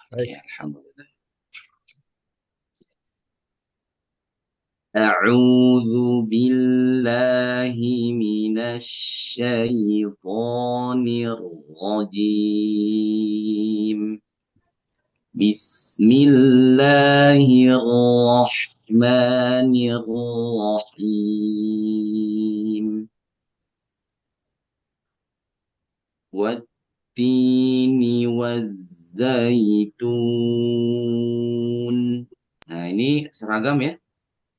Oke, Baik. alhamdulillah. A'udzu billahi minasy syaithanir rajim. Bismillahirrahmanirrahim. Wattini wazzaitun. Nah, ini seragam ya.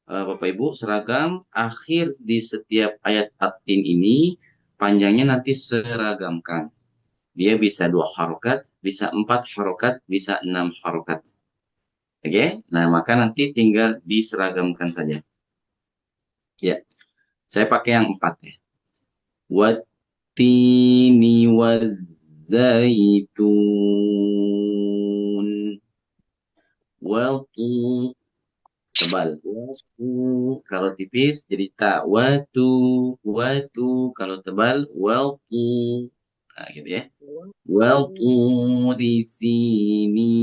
Bapak Ibu, seragam akhir di setiap ayat at-tin ini panjangnya nanti seragamkan. Dia bisa 2 harokat, bisa 4 harokat, bisa 6 harokat. Oke, nah maka nanti tinggal diseragamkan saja. Ya, saya pakai yang 4 ya. Wattini wazzaitun. Watu tebal. Watu kalau tipis jadi ta. Watu kalau tebal watu. Nah, gitu ya. Watu di sinin.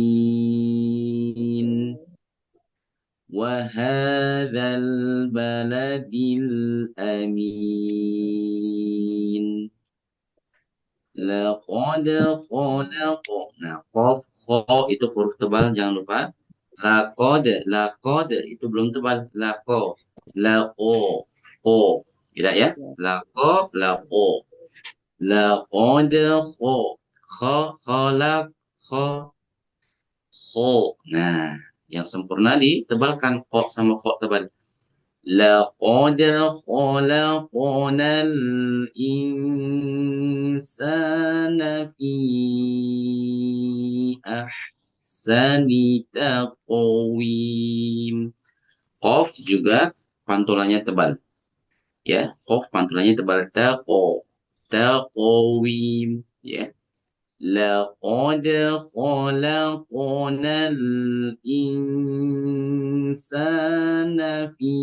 Wahadzal baladil amin. Laqad khalaq. Nah, qaf, kha itu huruf tebal jangan lupa. Laqad itu belum tebal. Laqo, ko. Tidak ya? Laqo. Laqad kha, khalaq, kha, kho. Nah, yang sempurna ditebalkan kho sama kho tebal. لقد خلقنا الإنسان في أحسن تقويم. Qaf juga pantulannya tebal. Ya, qaf pantulannya tebal. Taqwim. Ya. لقد خلقنا الإنسان في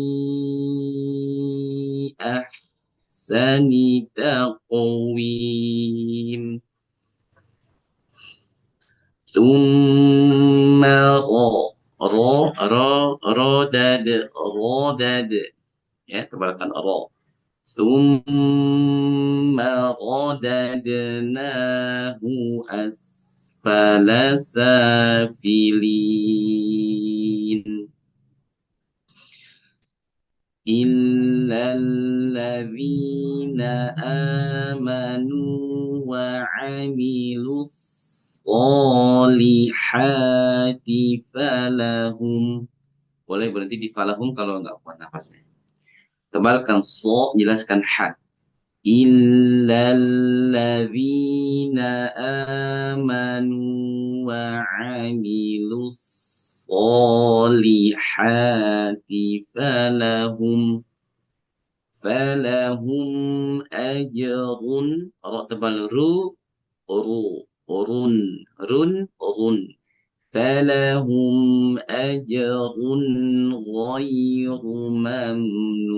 أحسن تقويم ثم ردد ya tebalkan ra ثم رددناه أسفل سافلين إلا الذين آمنوا وعملوا الصالحات فلهم. Boleh berhenti di falahum kalau nggak kuat nafasnya. Tebalkan so, jelaskan ha. Illalladzina amanu wa amilus solihati falahum ajrun. Ra tebal ru run run falahum ajrun ghairu mamnun.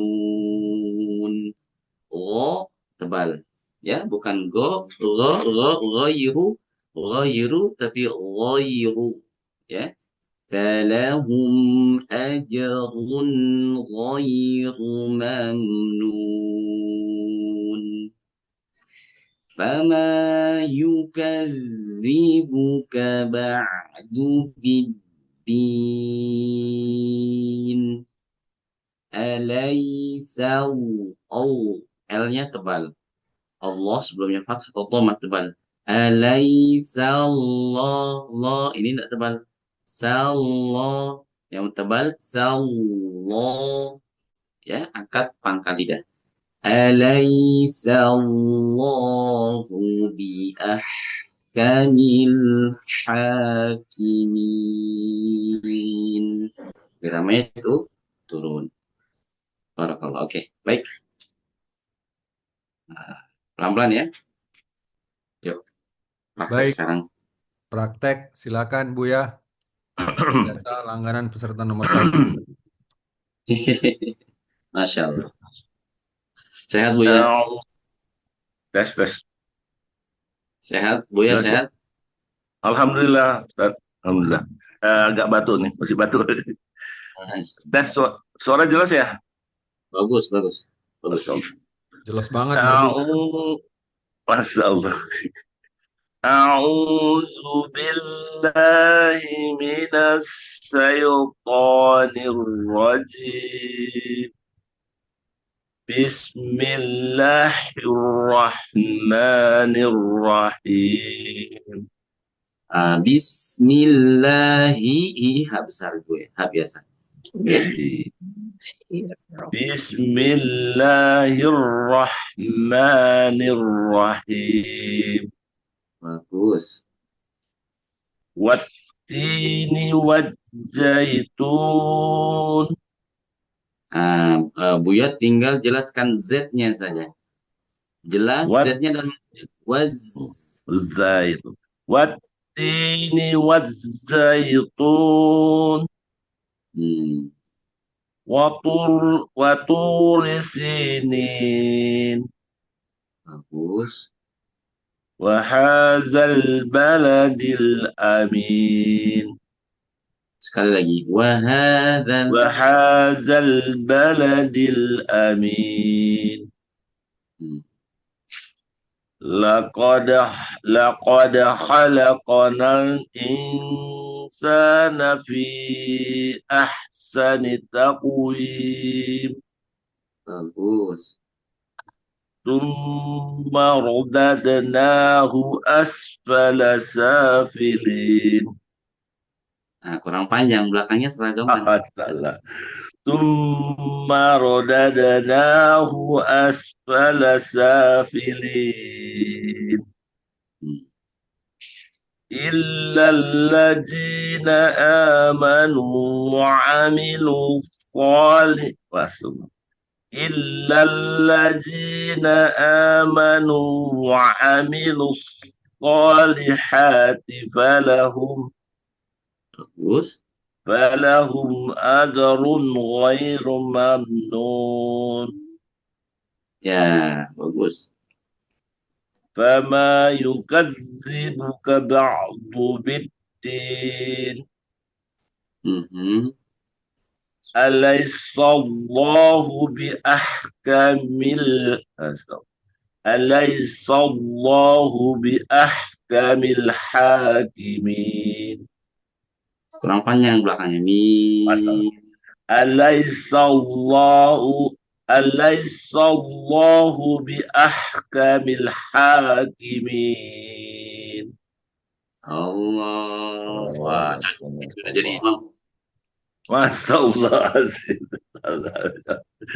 Gho tebal ya, bukan ghairu tapi ghairu ya. Falahum ajrun ghairu mamnun. Fama yukadzibuka ba'du biddin. Alaisau au L-nya tebal. Allah sebelumnya fathah atau dhamma tebal. Alaisallah la ini tidak tebal. Sallah yang tebal sallah ya, angkat pangkal lidah. Alaisallahu bi ahkamil hakimin. Geramanya itu turun. Barakallah. Oke, baik. Nah, pelan-pelan ya. Yuk, praktek Baik, sekarang. praktek. Silakan Buya. Seperti biasa, langganan peserta nomor satu. Masya Allah. Sehat Bu ya? Ya, tes tes. Sehat Bu ya, Ya, sehat? Alhamdulillah, Ustaz. Alhamdulillah. Agak batuk nih, masih batuk. Nice. Dan suara jelas ya? Bagus, bagus, bagus. Masya Allah. Jelas banget, merdu. A'u- Masya Allah. أعوذ بالله من الشيطان الرجيم. بسم الله الرحمن الرحيم. Bismillahi, ha besar gue, ha biasa. بسم الله الرحمن الرحيم. Bagus. والتين والزيتون. Buya tinggal jelaskan Z-nya saja. Jelas Z-nya dan waz. والزيتون والتين والزيتون. Hmm, وطور سينين. bagus. وهذا البلد الأمين. Sekali lagi. Wahadzal. وهذا البلد الأمين. Hmm, لقد لقد خلقنا الإنسان في أحسن تقويم. bagus. ثم رددناه أسفل سافلين. Kurang panjang. Belakangnya seragaman. Salah. ثم رددناه أسفل سافلين. Hmm, إلا الذين آمنوا وعملوا الصالحات. إلا الذين آمنوا وعملوا الصالحات bagus. فلهم أجر غير ممنون. Ya, bagus. فما يكذبك بعد بالدين. Mhm. أليس الله بأحكم أليس الله بأحكم الحاكمين. Kurang panjang belakangnya. Masalah. أليس الله أليس الله بأحكم الحاكمين. Allah. Wah, sudah jadi imam. Masya Allah.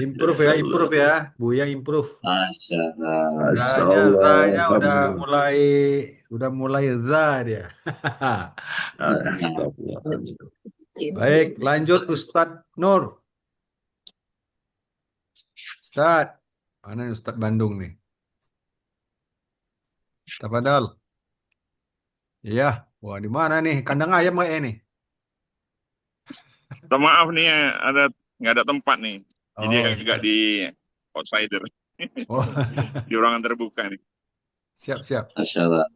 Improve ya, improve ya. Buya improve. Masya Allah. Masya Zanya, Allah. zanya udah mulai za dia. Baik, lanjut Ustadz Nur. Ustadz, mana nih Ustadz Bandung nih? Tafadhal. Iya, wah di mana nih? Kandang ayam kayak ini. Maaf nih ada nggak ada tempat nih. Jadi Oh, agak di outsider, oh, di ruangan terbuka nih. siap siap. Masya Allah.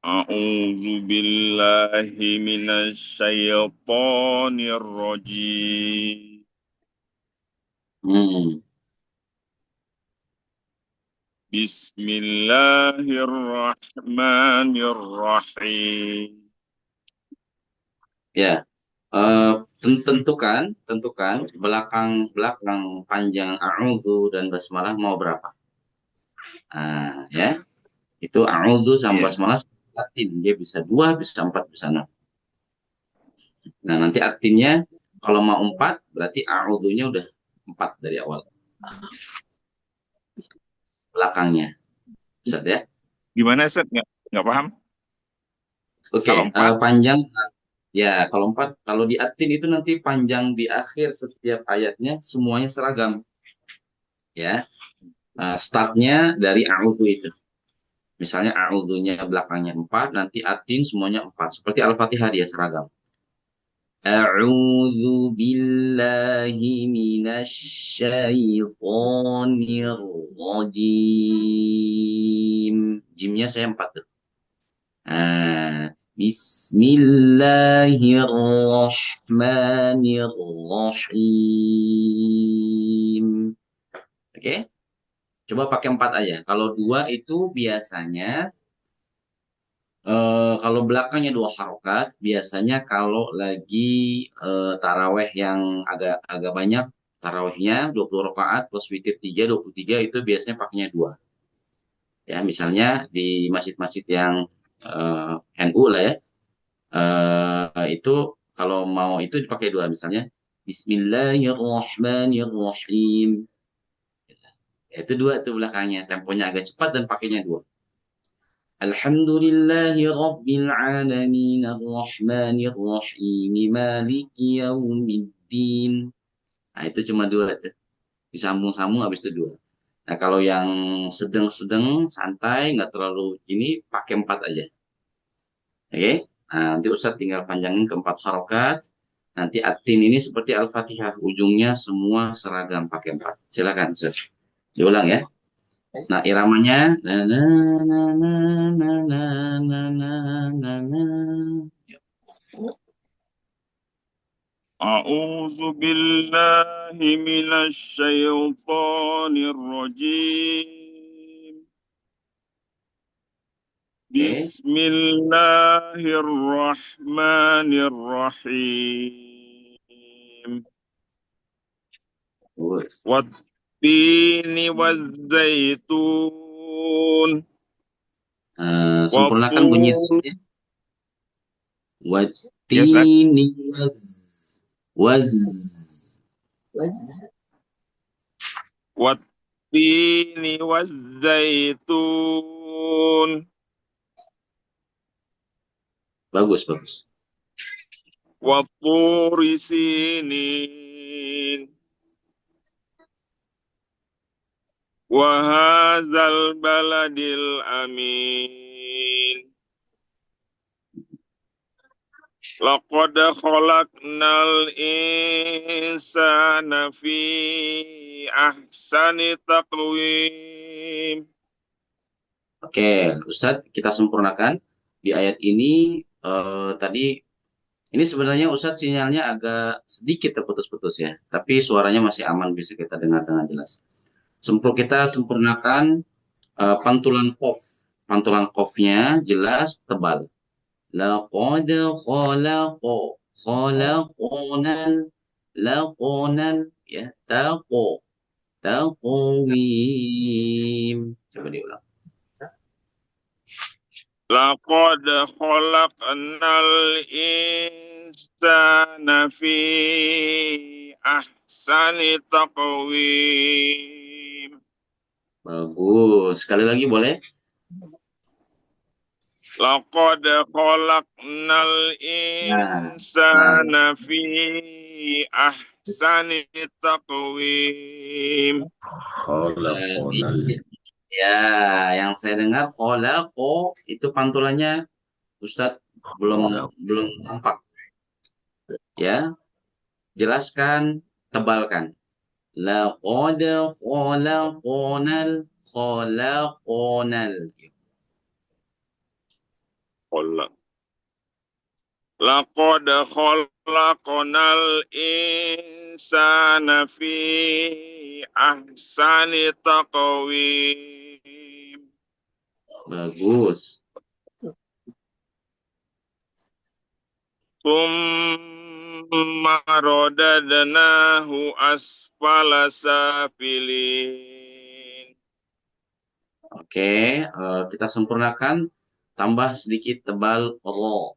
A'udzu billahi minasy syaithanir rajim. Hmm. Bismillahirrahmanirrahim. Ya, tentukan belakang panjang a'udzu dan basmalah mau berapa? Ya, itu a'udzu sama Iya. basmalah atin, dia bisa 2, bisa 4, bisa 6. Nah, nanti atinnya kalau mau 4 berarti a'udzunya udah 4 dari awal. Belakangnya. Ustaz ya. Gimana Ustaz? Nggak paham? Oke, Kalau 4? panjang ya, kalau 4, kalau di atin itu nanti panjang di akhir setiap ayatnya semuanya seragam. Ya. Startnya dari a'udzu itu. Misalnya a'udzunya belakangnya 4, nanti atin semuanya 4. Seperti Al-Fatihah dia seragam. A'udzu billahi minasy syaithanir rajim. Jimnya saya 4 tuh. Bismillahirrahmanirrahim. Oke, coba pakai 4 aja. Kalau 2 itu biasanya, kalau belakangnya 2 harokat, biasanya kalau lagi taraweh yang agak agak banyak, tarawehnya 20 rakaat plus witir 3, 23 itu biasanya pakainya 2. Ya, misalnya di masjid-masjid yang NU lah ya, itu kalau mau itu dipakai 2, misalnya Bismillahirrahmanirrahim. Ya, itu 2 tuh belakangnya, temponya agak cepat dan pakainya 2. Alhamdulillahi Rabbil Alamin Ar-Rahmanir Rahim Maliki Yaumiddin. Nah, itu cuma 2 tuh. Disambung-sambung habis itu 2. Nah, kalau yang sedang-sedang, santai, nggak terlalu ini, pakai 4 aja. Oke? Nah, nanti Ustadz tinggal panjangin ke 4 harokat. Nanti atin ini seperti Al-Fatihah. Ujungnya semua seragam pakai 4. Silakan, Ustadz. Diulang ya. Nah, iramanya na na na na na na na na na na. أعوذ بالله من الشيطان الرجيم. Oke, بسم الله الرحمن الرحيم. bagus. والتين والزيتون Sempurnakan bunyi والطور. Z-nya. Ya, Ustaz. Watini waz. والتين والزيتون Bagus, bagus. والطور سينين وهذا البلد الأمين لقد خلقنا الإنسان في أحسن تقويم. Oke, Ustadz, kita sempurnakan di ayat ini. Tadi ini sebenarnya Ustadz sinyalnya agak sedikit terputus-putus ya, tapi suaranya masih aman, bisa kita dengar dengan jelas. Kita sempurnakan pantulan qaf. Pantulan qafnya jelas, tebal. Laqad khalaqa khalaqonal laqonal ya taqwim. Coba diulang. لقد خلقنا الإنسان في أحسن تقويم. Bagus. Sekali lagi boleh? لقد خلقنا Nah, الإنسان في أحسن تقويم. jadi ya, yang saya dengar kholaqo itu pantulannya Ustadz belum tampak ya. Jelaskan, tebalkan. Laqad khalaqonal. خلق لقد خلقنا الإنسان في أحسن تقويم. Bagus. ثم رددناه أسفل سافلين. Oke, kita sempurnakan, tambah sedikit tebal ro.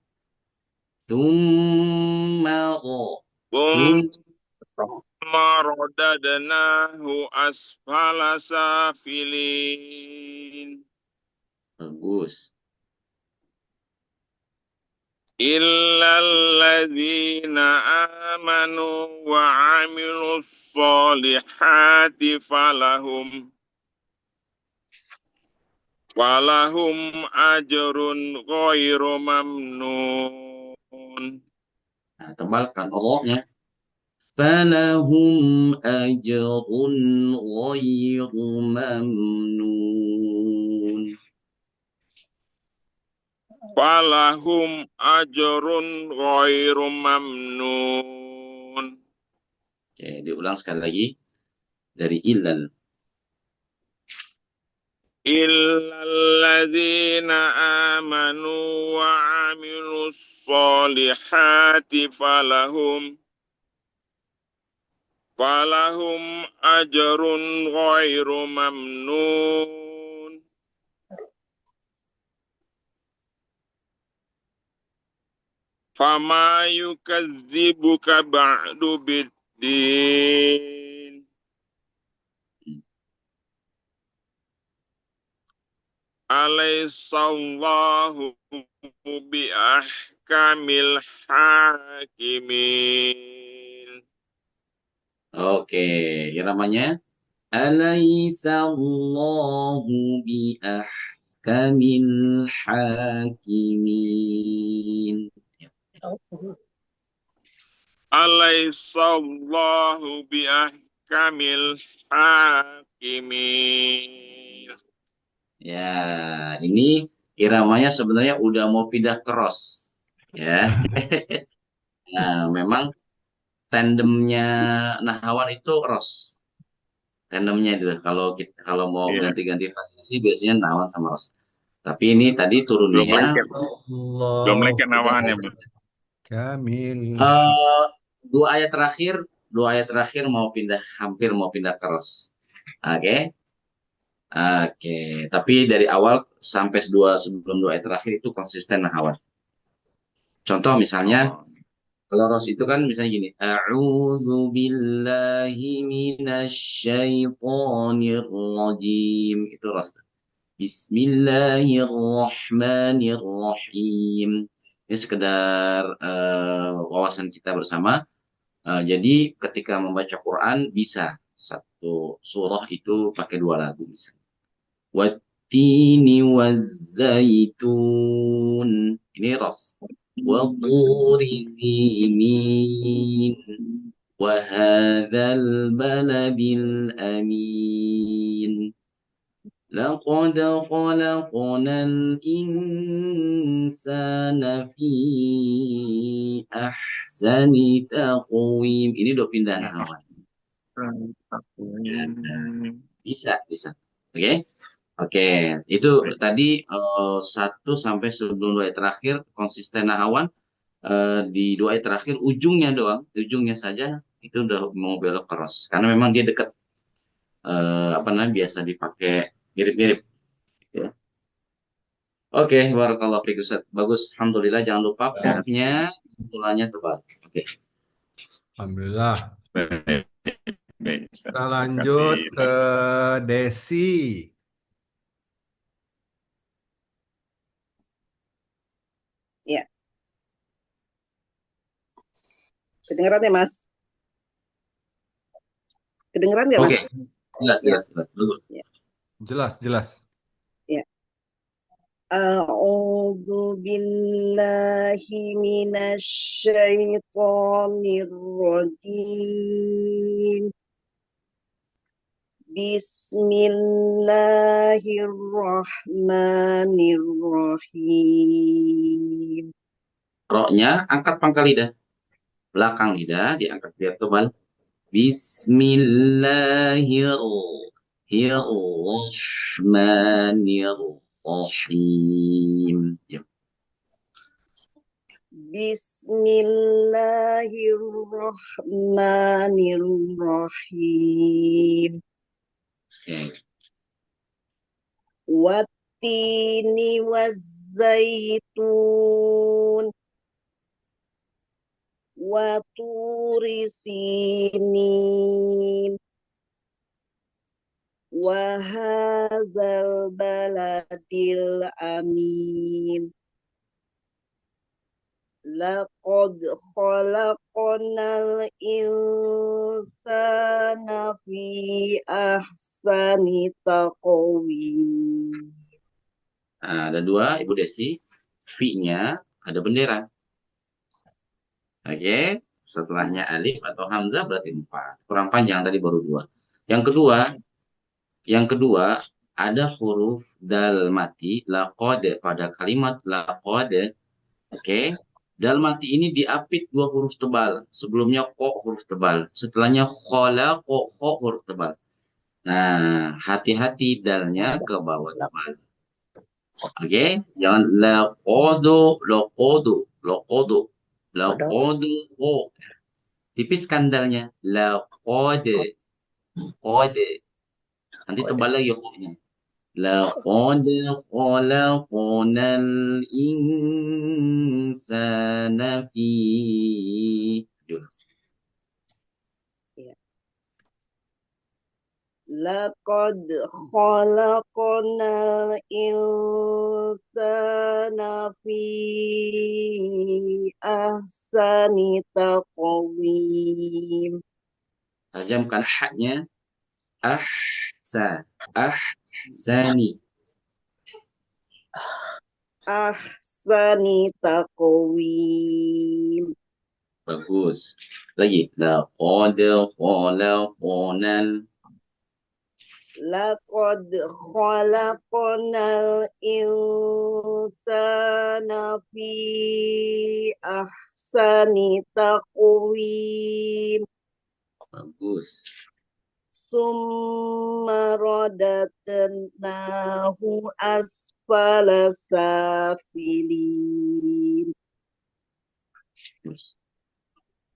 Tumma ro. ثم رددناه أسفل سافلين. Bagus. إلا الذين آمنوا وعملوا الصالحات فلهم أجر غير ممنون. Nah, tebalkan rohnya. Falahum ajrun ghairu mamnun. falahum ajrun ghairu mamnun. Oke, diulang sekali lagi dari ilal. Illalladzina amanu wa amilus solihati falahum ajrun ghairu mamnun. Fama yukazzibuka ba'du biddin. Alaihissallahu bi ahkamil hakimin. Oke, namanya Alaihissallahu bi ahkamil hakimin. Alaihissallahu bi ahkamil hakimin. Ya, ini iramanya sebenarnya udah mau pindah cross. Ya. Nah, memang tandemnya Nahawan itu Ros. Tandemnya itu kalau mau Iya, ganti-ganti variasi biasanya Nahawan sama Ros. Tapi ini tadi belum turunnya lengket. Belum Allah lengket nawahannya, Bu. kamil. eh dua ayat terakhir mau pindah hampir mau pindah ke Ros. Oke. Oke, tapi dari awal sampai sebelum dua ayat terakhir itu konsisten Nahawan. Contoh misalnya Oh, kalau Ros itu kan misalnya gini, A'udzu billahi minasyaitonir rajim. Itu Ros. Bismillahirrahmanirrahim. Ini sekedar wawasan kita bersama. Jadi ketika membaca Quran bisa satu surah itu pakai dua lagu misalnya. Wattini wazzaitun. Ini Ros. وطور سينين وهذا البلد الأمين لقد خلقنا الإنسان في أحسن تقويم. Ini udah pindah kawan. Bisa. Oke. Oke, itu tadi 1 sampai sebelum dua ayat terakhir konsisten Nahawan. Di dua ayat terakhir ujungnya saja itu udah mau belok keros karena memang dia dekat apa namanya biasa dipakai mirip-mirip ya. Oke, barakallahu fiik Ustaz. Bagus, alhamdulillah. Jangan lupa Ya, qafnya tulangnya tebal. Oke. alhamdulillah. baik. Kita Terima lanjut kasih. ke Desi. Ya, kedengeran ya Mas? Kedengeran nggak Mas? Oke, jelas. Ya, Bagus. ya, Jelas. ya. A'udzu billahi minasyaitonir rajim. Bismillahirrahmanirrahim. Roknya angkat pangkal lidah, belakang lidah diangkat biar tebal. Bismillahirrahmanirrahim. Ya. Bismillahirrahmanirrahim. Oke. Wattini wazzaitun. Waturi sinin. Wahadzal baladil amin. Laqad khalaqnal insana fi ahsani taqwim. Nah, ada dua, Ibu Desi. V-nya ada bendera. Oke. Setelahnya alif atau hamzah berarti 4. Kurang panjang tadi baru 2. Yang kedua ada huruf dal mati laqad pada kalimat laqad. Oke. Dal mati ini diapit dua huruf tebal. Sebelumnya ko huruf tebal. Setelahnya khalaqo kho huruf tebal. Nah, hati-hati dalnya ke bawah tebal. Oke, jangan laqodo, oh. Tipis skandalnya qode. Nanti tebal lagi ho-nya. Laqad khalaqnal insana fi. Jelas. Laqad khalaqnal insana fi ahsani taqwim. Tajamkan haknya. Ahsani. Ahsani taqwim. Bagus. Lagi. Laqad khalaqnal. Laqad khalaqnal insana fi ahsani taqwim. Bagus. Summa radatnahu asfala safilin.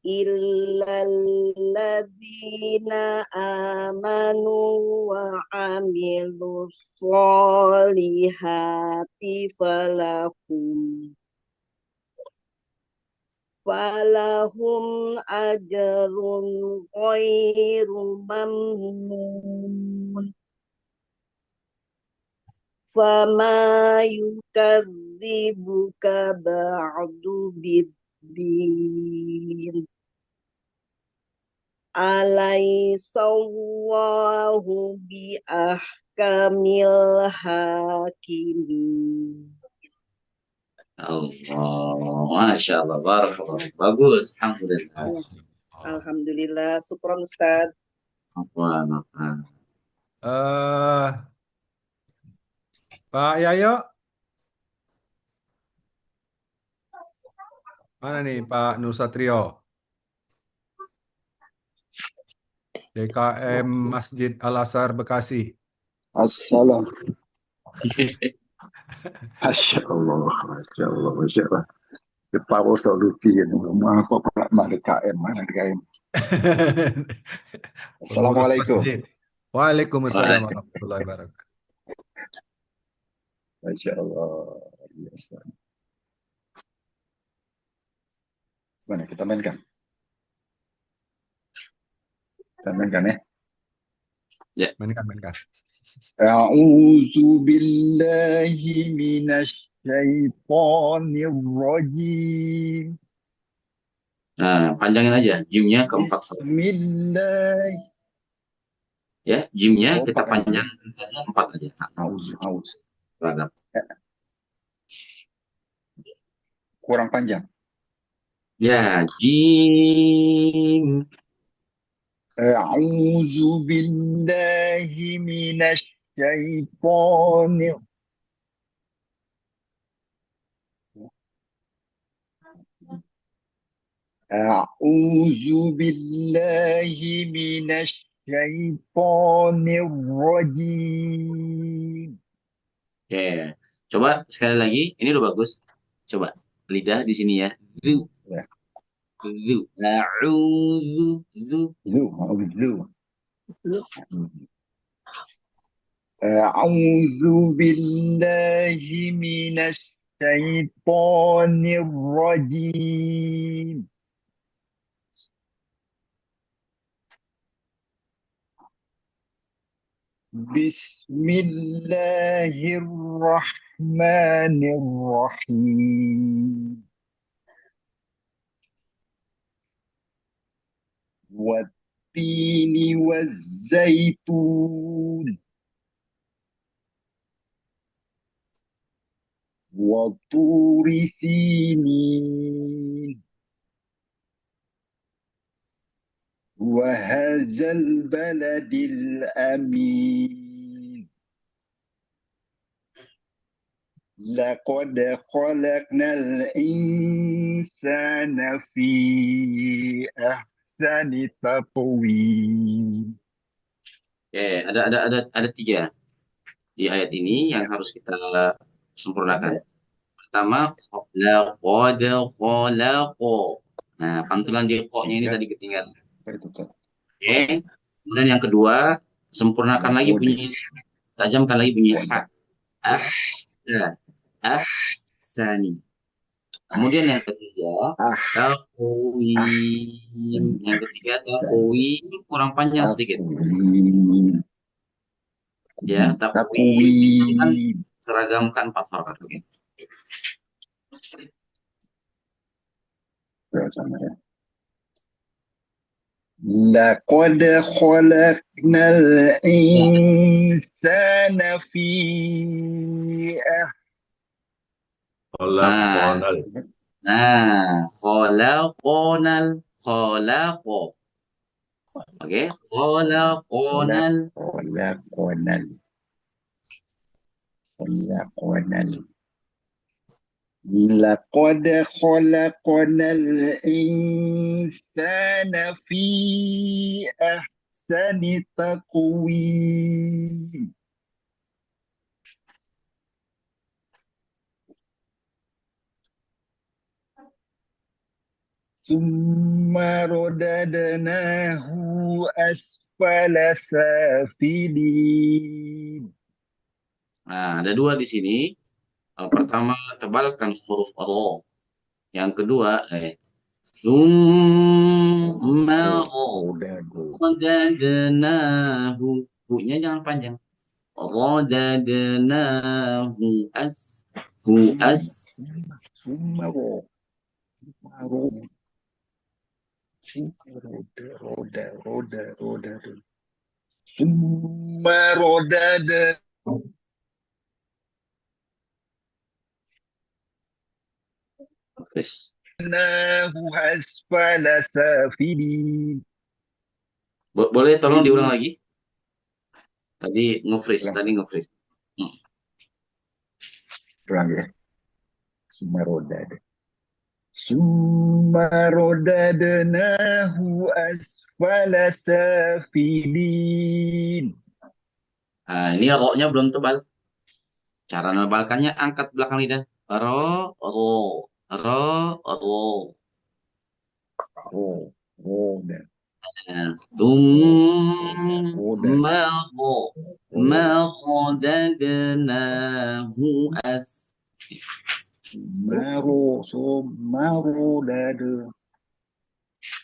Illalladzina amanu wa amilus solihati falahum ajrun ghairu mamnun. Fama yukadzibuka ba'du biddin. Alaisallahu bi ahkamil hakimin. Allah, Masya Allah, barakallah. Bagus, alhamdulillah. Alhamdulillah, syukron Ustaz. Apa? Pak Yayo, mana nih Pak Nur Satrio? DKM Masjid Al-Azhar Bekasi. Assalam. Masya Allah, Masya Allah, Masya Allah. Pak Ustaz Lufi ini, apa mana DKM, mana DKM. Assalamualaikum. Waalaikumsalam warahmatullahi wabarakatuh. Masya Allah, biasa. Mana kita mainkan? Kita mainkan ya? Ya. Mainkan. A'udzu billahi minasy syaithanir rajim. Nah, panjangin aja. Jimnya keempat. Bismillah. Ya, jimnya kita 4 aja. panjangin saja 4 aja. A'udzu. Seragam. Kurang panjang. Ya, jim. A'udzu billahi minasy syaitanir A'udzu billahi minasy syaitanir rajim. Oke. Coba sekali lagi. Ini udah bagus. Coba lidah di sini ya. Zu. Ya. Zu. A'udzu. Zu. A'udzu. A'udzu billahi minasy syaitanir rajim. Bismillahirrahmanirrahim. Wattini wazzaitun. Watturi sinin. Wahadzal baladil amin. لقد خلقنا الإنسان في أحسن تقويم. Oke, ada tiga di ayat ini yang harus kita sempurnakan. Pertama, laqad khalaqo. Nah, pantulan di ko-nya ini tadi ketinggalan. Oke. Kemudian yang kedua, sempurnakan lagi bunyi, tajamkan lagi bunyi ha. Ahsani. Kemudian yang ketiga, taqwim. Yang ketiga, taqwim kurang panjang sedikit. Ya, taqwim kan seragamkan 4 harokat. Oke. لقد خلقنا الإنسان في Khalaqonal. Khalaqonal, khalaqo. Oke, khalaqonal. لقد خلقنا الإنسان في أحسن تقويم. ثم رددناه أسفل سافلين. Nah, ada dua di sini. Pertama, tebalkan huruf ro. Yang kedua, summa radadnahu. Bu-nya jangan panjang. Radadnahu ثم ثم رددناه Chris. أسفل سافلين. Boleh tolong diulang lagi? Tadi nge-freeze. Ulang ya. ثم رددناه أسفل سافلين. Nah, ini ro-nya belum tebal. Cara menebalkannya, angkat belakang lidah. Ro, ro, ro, ro. Thumma radadnahu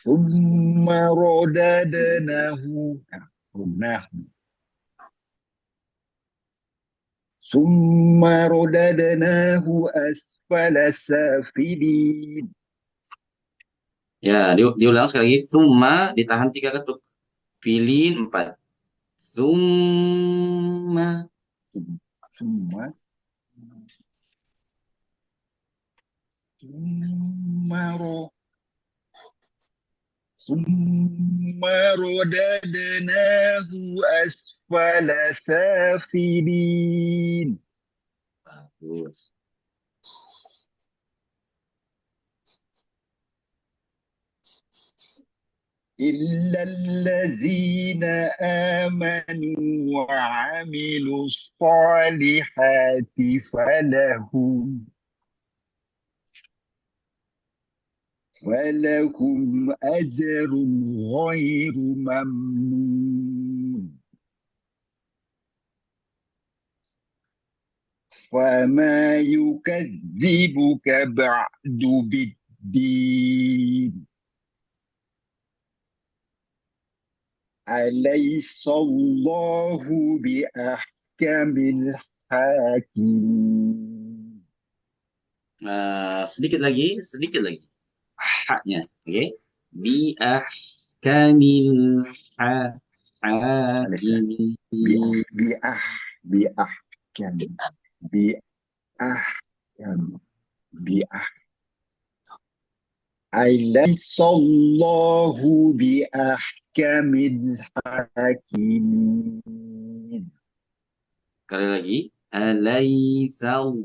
ثم رددناه ثم رددناه أسفل سافلين. Ya, diulang sekali lagi. Thumma ditahan 3 ketuk. Filin 4. Thumma. ثم رددناه أسفل سافلين. Bagus. إلا الذين آمنوا وعملوا الصالحات فلهم أجر غير ممنون. فما يكذبك بعد بالدين. أليس الله بأحكم الحاكمين. Sedikit lagi. Haknya, oke. Biahkamil hakimi. أليس الله بأحكم الحاكمين. Sekali lagi. Alaisal.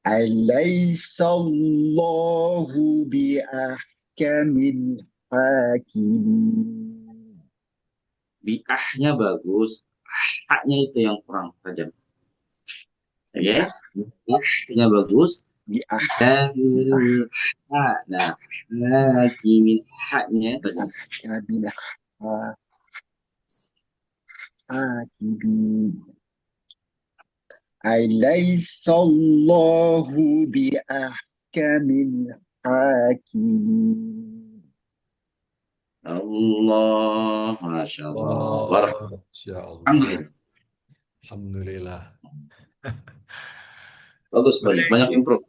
Alaisallahu biahkamil hakimin. Biahnya bagus, haknya itu yang kurang tajam. Oke, biahnya bagus. Biahkamil hak. Nah, hakimin haknya tajam. Biahkamil hakimin. Alaisallahu biahkamil hakimin. Allah, Masya Allah. Oh, Masya Allah. Alhamdulillah. Alhamdulillah. Bagus, banyak Baik. improve.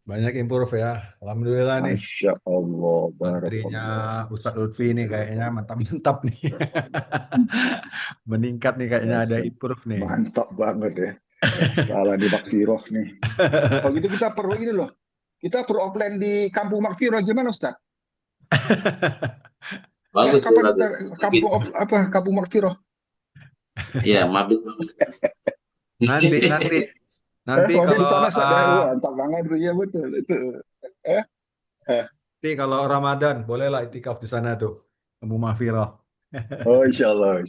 Banyak improve ya. Alhamdulillah nih. Masya Allah, Materinya barakallah. Ustadz Lutfi nih kayaknya mantap-mantap nih. Meningkat nih kayaknya ada improve nih. Mantap banget ya. Salah di Makfiroh nih. Oh gitu kita perlu ini loh. Kita perlu offline di Kampung Makfiroh gimana Ustadz? Bagus, Kapan bagus. Kampung Makfiroh? Iya, mabit bagus. Nanti Mabit kalau di sana mantap banget ya, betul itu. nanti kalau Ramadan bolehlah itikaf di sana tuh. Kampung Mahfirah. Oh insya Allah.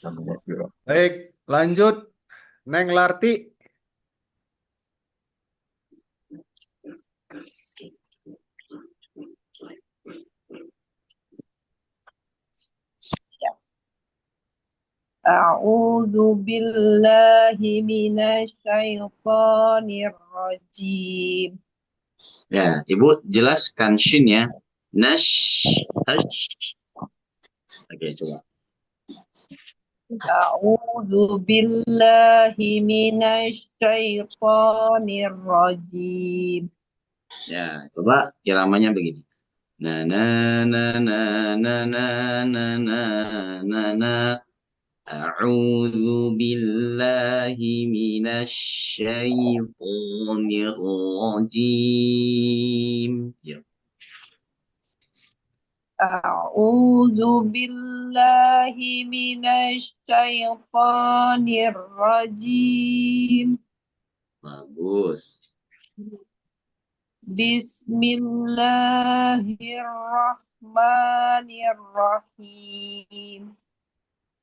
Kampung Makfiroh. Baik, lanjut. Neng Larti. A'udzu billahi minasyaitonir rajim. Ya, Ibu jelaskan shin ya. Nash. Oke, coba. A'udzu billahi minasyaitonir rajim. Ya, coba iramanya begini. Na na na na na na na na na na. A'udzu billahi minasyaitonir rajim. Ya. A'udzu billahi minasyaitonir rajim. Bagus. Bismillahirrahmanirrahim.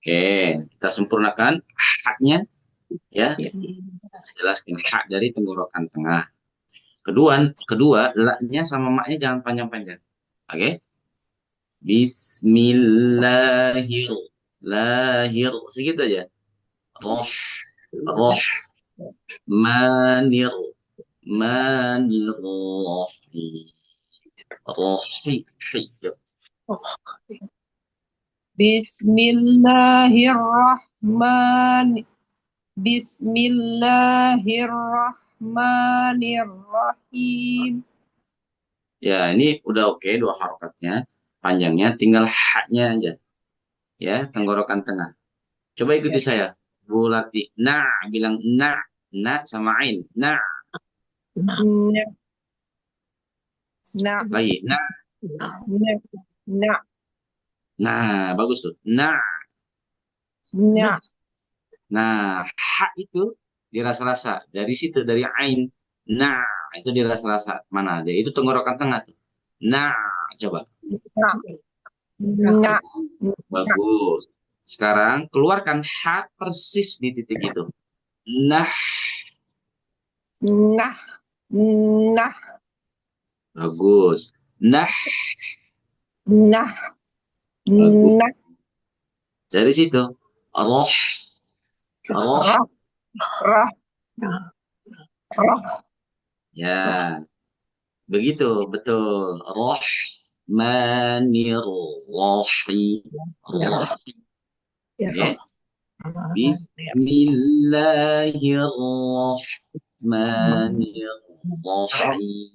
Oke, kita sempurnakan haknya ya. Jelaskan hak dari tenggorokan tengah. Kedua, la-nya sama maknya jangan panjang-panjang. Oke? Bismillahir, segitu aja. Manir, rahim. Bismillahirrahmanirrahim. Ya, ini udah oke dua harokatnya. Panjangnya tinggal haknya aja. Ya, tenggorokan tengah. Coba ikuti saya. Bu Lati. Nah, bilang nah. Nah sama ain. Nah. Nah. Lagi. Nah. Nah. Nah, bagus tuh. Nah. Nah. Nah, hak itu dirasa-rasa. Dari situ, dari ain. Nah, itu dirasa-rasa. Mana? Jadi itu tenggorokan tengah tuh. Nah, coba. Nah. Nah. Bagus. Sekarang keluarkan hak persis di titik itu. Nah. Nah. Nah. Bagus. Nah. Nah. Bagus. Nah. Dari situ. Allah. Allah. Rah. Ya. Begitu, betul. Rahmanirrahim. Rahim. Ya. Bismillahirrahmanirrahim.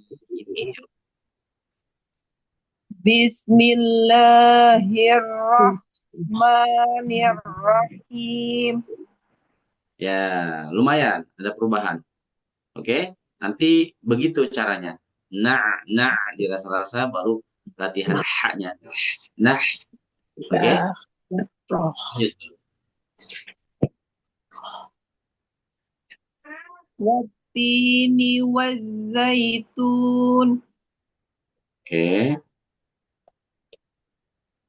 Bismillahirrahmanirrahim. Ya, lumayan ada perubahan. Oke, nanti begitu caranya. Nah, dirasa-rasa baru latihan haknya. Nah, Oke, Roh. lanjut. Wattini wazzaitun. Oke,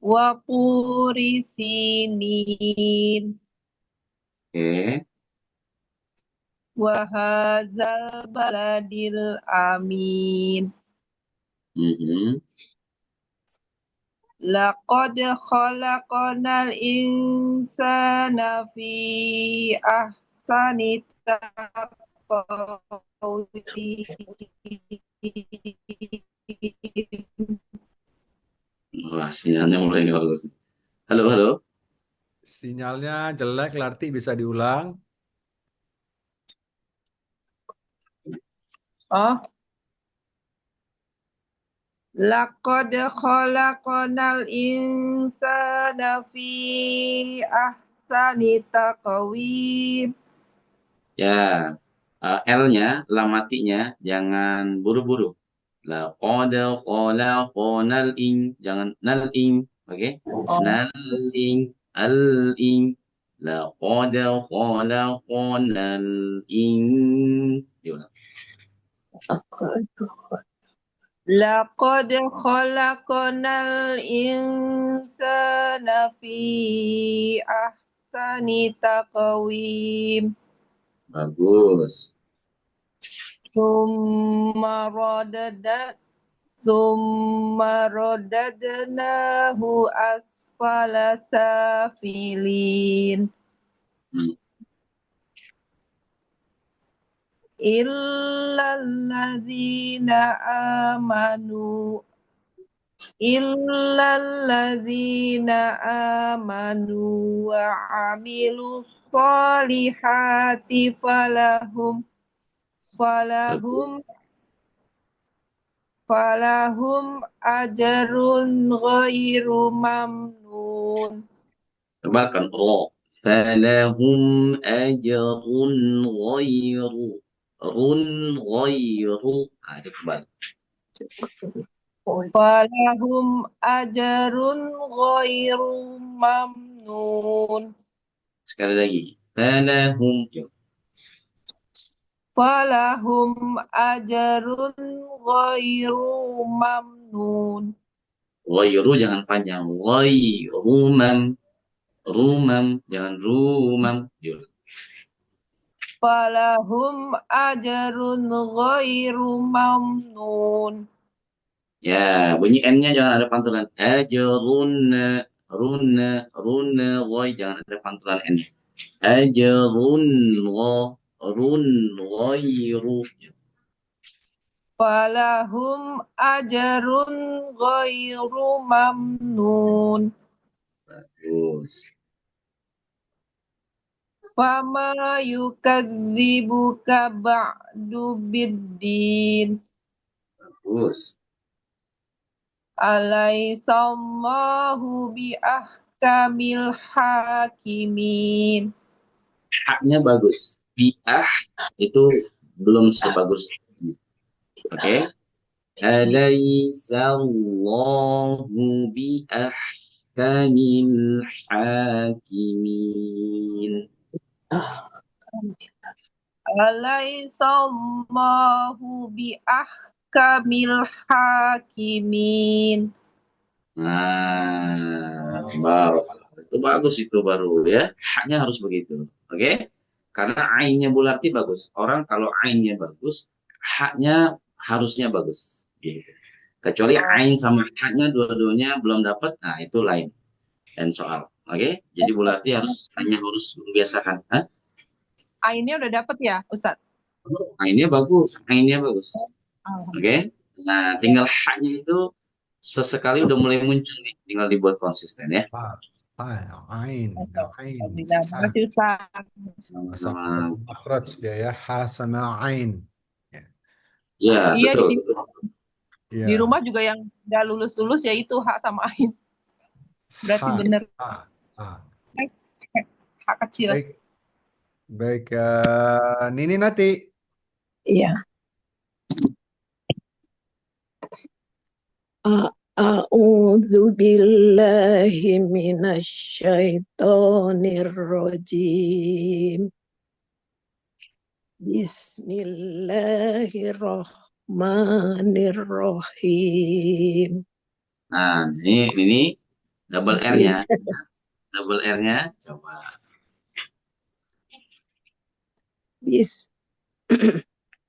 Wa quri sinin. oke. Wa hadzal baladil amin. Mhm. Laqad khalaqnal insana fi ahsani taqwim. Wah, sinyalnya mulai nggak bagus. Halo, halo. Sinyalnya jelek, Larti bisa diulang. Oh, laqad khalaqnal insana fi ahsani taqwim. Ya, L-nya, lam matinya, jangan buru-buru. Laqad khalaqnal in, jangan nal in, oke? Oh, Nal in, al in. Laqad khalaqnal in. Diulang. laqad khalaqnal insana fi ahsani taqwim. Bagus. Summa radadnahu asfala safilin. Hmm. Illalladzina amanu wa amilus solihati falahum ajrun ghairu mamnun. Tebalkan ro. Falahum ajrun ghairu. Run ghairu. Itu tebal. Falahum ajrun ghairu mamnun. Sekali lagi. Falahum. Yuk. Falahum ajrun ghairu mamnun. Ghairu jangan panjang. Rumam. Rumam. Jangan rumam. Yuk. Falahum ajrun ghairu mamnun. Ya, bunyi N-nya jangan ada pantulan. Ajrunna. Runna. Runna. Ghai. Jangan ada pantulan N. Ajrun. Run. Ghairu. Yuk. Falahum ajrun ghairu mamnun. Bagus. Fama yukadzibuka ba'du biddin. Bagus. Alaisallahu biahkamil hakimin. Haknya bagus. Bi'ah itu belum sebagus ini. Oke. Alaisallahu biahkamil hakimin. Alaisallahu biahkamil hakimin. Nah, baru itu bagus itu baru ya. Haknya harus begitu. Oke. Karena ainnya Bularti bagus. Orang kalau ainnya bagus, haknya harusnya bagus. Gitu. Kecuali ain sama haknya dua-duanya belum dapat, nah itu lain. Dan soal. Oke. Jadi Bularti hanya harus membiasakan. Hah? Ainnya udah dapet ya, Ustadz? Ainnya bagus. Ainnya bagus. Oke. Nah, tinggal haknya itu sesekali udah mulai muncul nih, tinggal dibuat konsisten ya. Ain. Alhamdulillah, makasih Ustaz. Sama-sama. Makhraj dia ya, ha sama ain. Ya, Iya, di betul. sini Ya. di rumah juga yang udah lulus ya itu hak sama ain. Berarti Ha, bener ha. hak kecil. Baik, Nini nanti. Iya. A'udzu A'udzu billahi minasyaitonir rajim. Bismillahirrahmanirrahim. Nah, ini double R-nya. Double R-nya coba.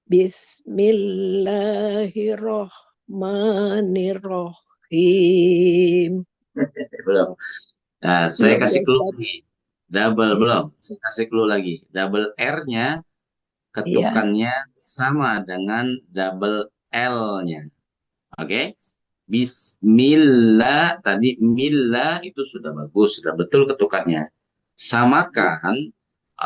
Bismillahirrahmanirrahim. Belum. Nah, saya Belum kasih ya, clue Ustaz? lagi. Double Iya. belum. Saya kasih clue lagi. Double R-nya Iya. ketukannya sama dengan double L-nya. Oke? Bismillah tadi milla itu sudah bagus, sudah betul ketukannya. Samakan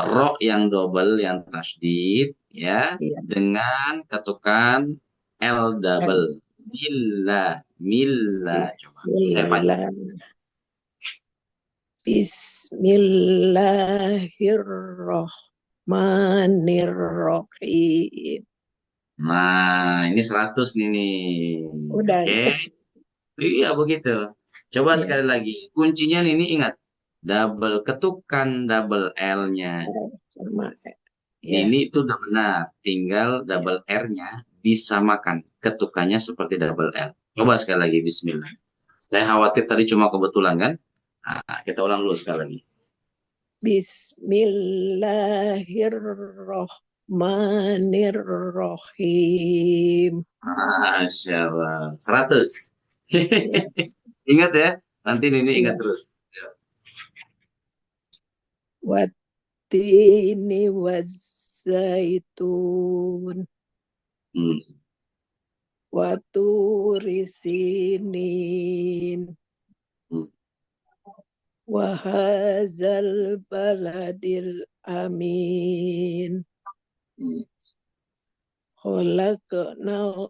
ro yang double yang tasdid ya Iya. dengan ketukan L double. Milla, milla. Coba saya panjang. Bismillahirrahmanirrahim. Nah, ini 100 nih. Udah Oke. ya. Iya begitu. Coba Iya. sekali lagi. Kuncinya ini ingat. Double ketukan double L-nya. Sama. Ya. Ini itu udah benar. Tinggal double R-nya disamakan. Ketukannya seperti double L. Coba sekali lagi. Bismillah. Saya khawatir tadi cuma kebetulan kan. Nah, kita ulang dulu sekali lagi. Bismillahirrahmanirrahim. Masya Allah. 100. Ingat ya. Nanti ini ingat terus. Wattini wazzaitun. Waturi sinin. Wahazal baladil amin. Khalaqnal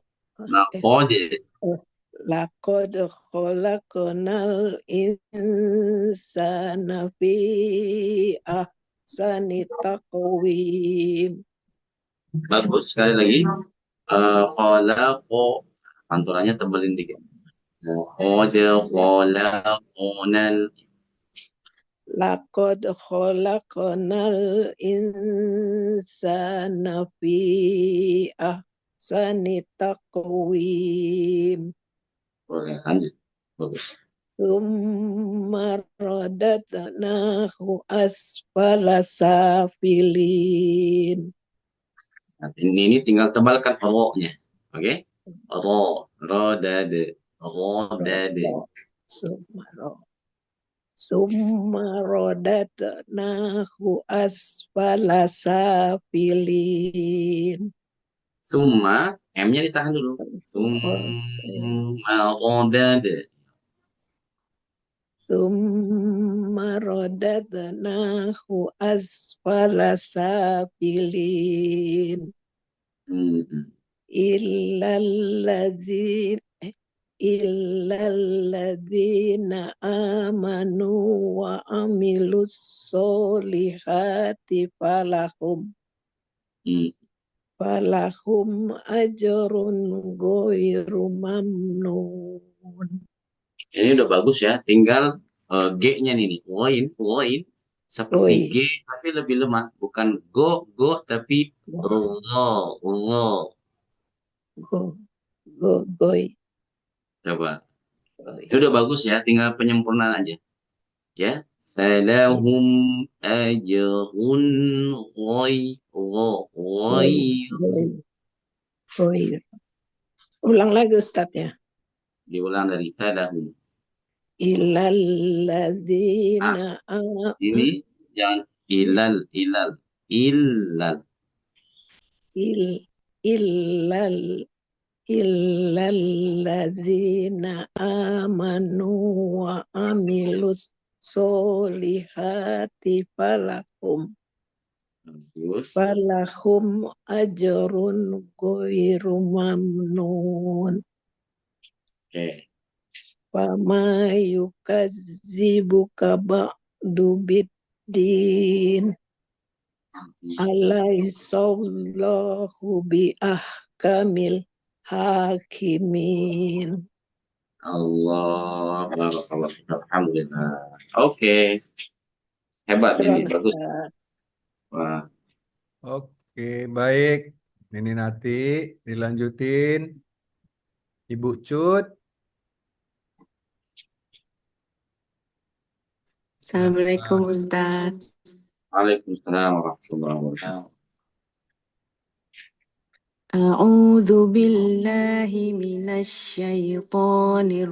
Laqad khalaqnal insana fi ahsani taqwim. Bagus sekali lagi. Khalaqo pantulannya tebelin dikit. Laqad khalaqnal insana fi ahsani taqwim. Boleh lanjut. Bagus. Tsumma radatnahu asfala safilin. Nah, ini tinggal tebalkan ro-nya. Oke? Rodade. Summa radatnahu asfala safilin. Summa, M-nya ditahan dulu. Summa rodade. Summa radatnahu asfala safilin. Illalladzina amanu wa amilus solihati falahum ajrun ghairu mamnun. Ini udah bagus ya. Tinggal G-nya nih. Woin. Seperti G tapi lebih lemah. Bukan go tapi ro. Goy. Coba. Ini udah bagus ya. Tinggal penyempurnaan aja. Ya. Falahum ajrun ghairu. Ulang lagi Ustadz ya. Diulang dari falahum. Illalladzina ini jangan illal illalladzina amanu wa amilus solihati falahum ajrun ghairu mamnun. Oke. Fama yukadzibuka ba'du biddin. Alaihissallahu bi ahkamil hakimin. Allah, barakallah. Alhamdulillah. Oke, hebat ini, Syukran, bagus. Ustaz. Wah, Oke, baik. Ini nanti dilanjutin. Ibu Cut. Assalamualaikum Ustaz. Waalaikumsalam warahmatullahi wabarakatuh. A'udzu billahi minasyaitonir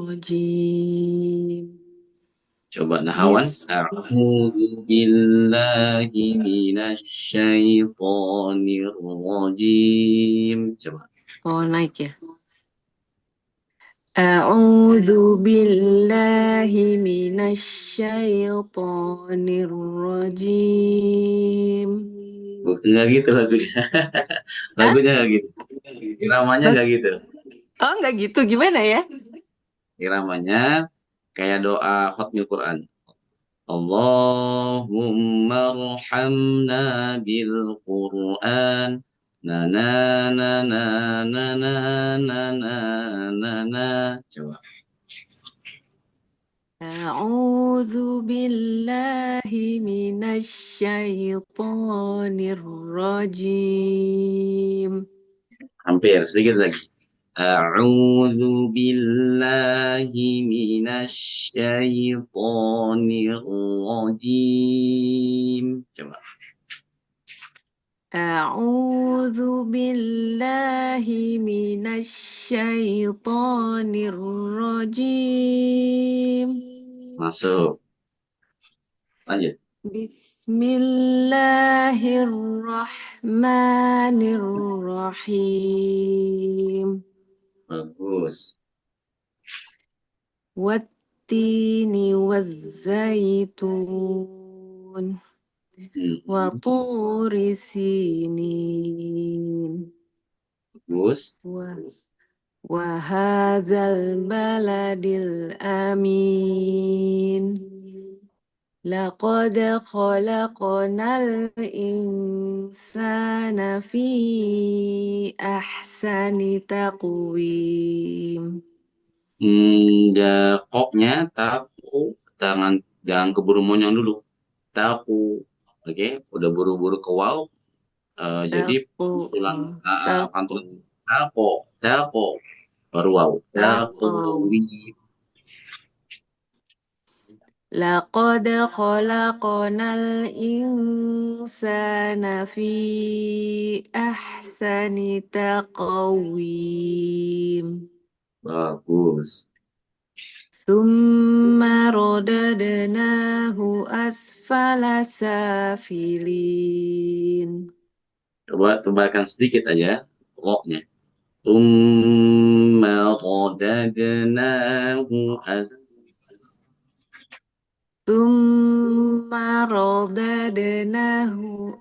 rajim. Coba Nahawan. Bis A'udzu billahi minasyaitonir rajim. Coba. Oh, naik ya. A'udzu billahi minasyaitonir rajim. Enggak gitu lagunya. Lagunya enggak gitu. Iramanya enggak gitu. Oh, enggak gitu. Gimana ya? Iramanya kayak doa khatmil Quran. Allahumma arhamna bil Quran. Na na na na na na na na na na. Coba. A'udzu billahi minasyaitonir rajim. Hampir sedikit lagi. A'udzu billahi minasyaitonir rajim. Coba. A'udzu billahi minasyaitonir rajim. Masuk. Lanjut. Bismillahirrahmanirrahim. Bagus. Wattini wazzaitun. Wa turi sinin. Bagus. Wa hadzal baladil amin. Laqad khalaqnal insana fi ahsani taqwim. Koknya taku, jangan keburu monyong dulu. Taku, oke, udah buru-buru ke wow. Jadi tulang pantulan tako, baru wow. Taku. Laqad khalaqnal insana fi ahsani taqwim. Bagus. Tsumma radadnahu asfala safilin. Coba tebalkan sedikit aja roknya. Tsumma radadnahu Tsumma radadnahu.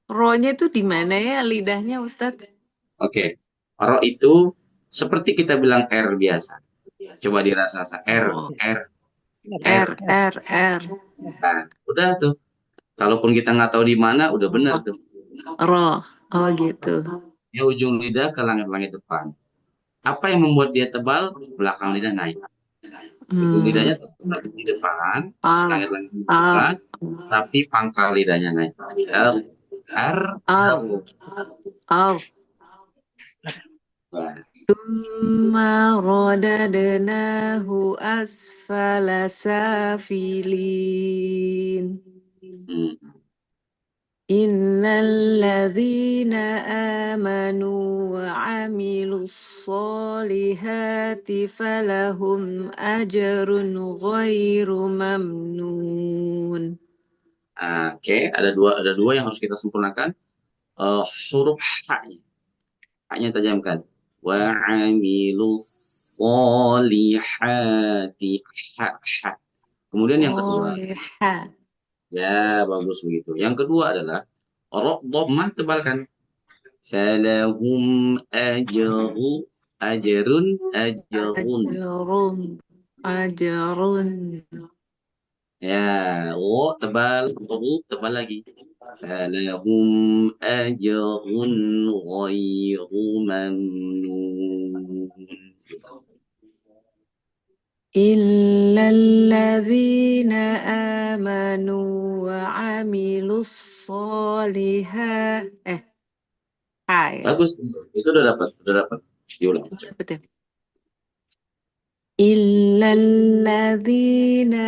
Ro-nya itu di mana ya lidahnya, Ustadz? Oke. Ro itu seperti kita bilang R biasa. Coba dirasa-rasa R. Nah, udah tuh. Kalaupun kita nggak tahu di mana, udah benar tuh. Ro. Oh gitu. Ya, ujung lidah ke langit-langit depan. Apa yang membuat dia tebal? Belakang lidah naik. Ujung lidahnya tetap di depan, langit-langit di depan, tapi pangkal lidahnya naik. Tsumma radadnahu asfala safilin. Innal ladzina amanu wa 'amilus sholihati falahum ajrun ghairu mamnun. Oke, ada dua yang harus kita sempurnakan. Huruf H-nya. H-nya tajamkan. Wa 'amilus sholihati. H. Kemudian yang kedua. Ya, bagus begitu. Yang kedua adalah dhammah tebalkan. Falahum ajrun. Ya, tebal, tebal lagi. Falahum ajrun ghairu mamnun. Illalladzina amanu wa amilus solihah. Ya. Bagus. Itu udah dapat, udah dapat. Diulang. Betul. Illalladzina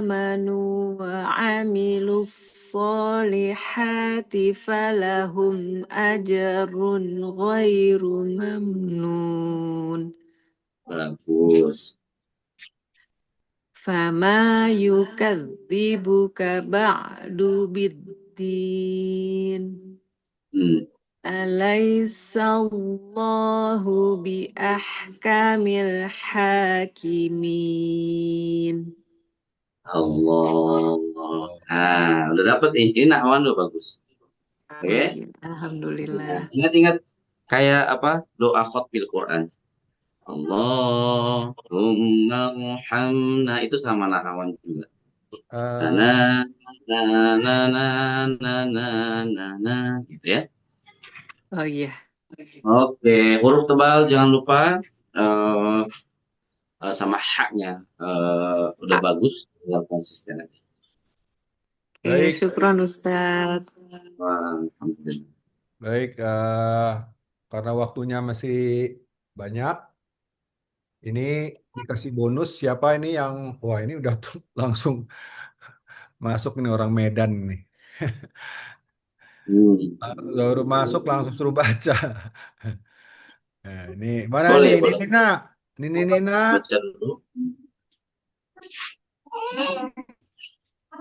amanu wa amilus solihati falahum ajrun ghairu mamnun. Bagus. Fama yukadzibuka ba'du biddin. Alaisallahu bi ahkamil hakimin. Allah. Udah dapet nih. Ini nahwan lo bagus. Oke. Alhamdulillah. Ingat-ingat kayak apa? Doa khotbil Quran. Allahumma rahamna, itu sama nahwan juga. Na na na na na na na na gitu ya. Oh iya. Oke, huruf tebal jangan lupa sama haknya udah bagus, tinggal konsisten aja. Oke, Baik, syukron Ustaz. Alhamdulillah. baik. Karena waktunya masih banyak, ini dikasih bonus siapa ini yang, wah ini udah langsung masuk nih orang Medan nih. Baru masuk langsung suruh baca. Nah, ini mana Boleh, nih? boleh. Ini Nina. Baca dulu.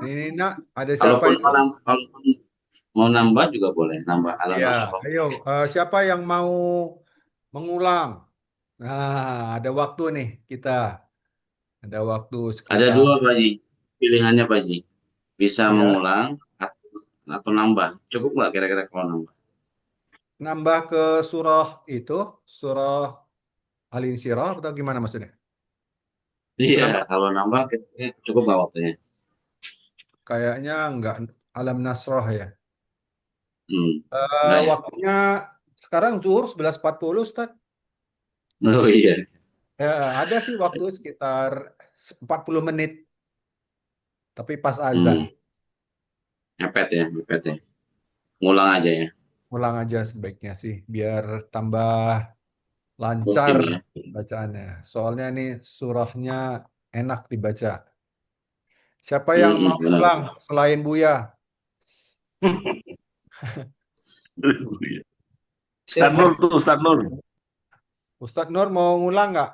Ini Nina, ada siapa Kalaupun itu? mau nambah juga boleh, nambah alam Ya, nasroh. ayo, siapa yang mau mengulang? Nah, ada waktu nih kita. Ada waktu Ada sekitar, dua Pak Haji, pilihannya Pak Haji. Bisa ya, mengulang atau nambah. Cukup nggak kira-kira kalau nambah? nambah ke surah itu, surah Al-Insyirah atau gimana maksudnya? Iya, Nambah, kalau nambah kira-kira cukup nggak waktunya? kayaknya enggak, Alam Nasroh ya. Enggak ya? Waktunya sekarang zuhur 11.40, Ustaz. Oh iya. Ada sih waktu sekitar 40 menit, tapi pas azan. Mepet ya. Ngulang aja ya. Ulang aja sebaiknya sih, biar tambah lancar Mungkin ya. bacaannya. Soalnya nih surahnya enak dibaca. Siapa yang mau Benar. ulang selain Buya? Ustaz Nur tuh, Ustaz Nur. Ustadz Nur mau ngulang nggak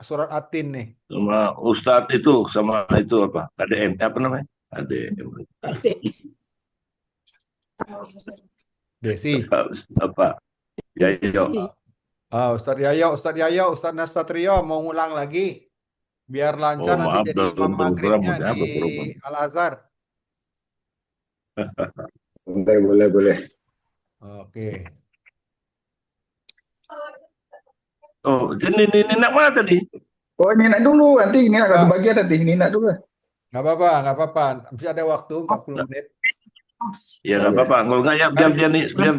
surat Atin nih? Sama Ustadz itu, sama itu apa? KDM, apa namanya? KDM. Desi. Apa? Ya, iya. Ustadz Yayo, Ustadz Nasatrio mau ngulang lagi. Biar lancar nanti maaf, jadi imam belum maghribnya program, di program. Al-Azhar. Boleh. Oke. Oh, jadi Nina mana tadi? Oh, Nina dulu, nanti Nina satu bagian nanti Nina dulu. Nggak apa-apa. Masih ada waktu 40 menit. Ya nggak apa-apa. Kalau nggak ya biar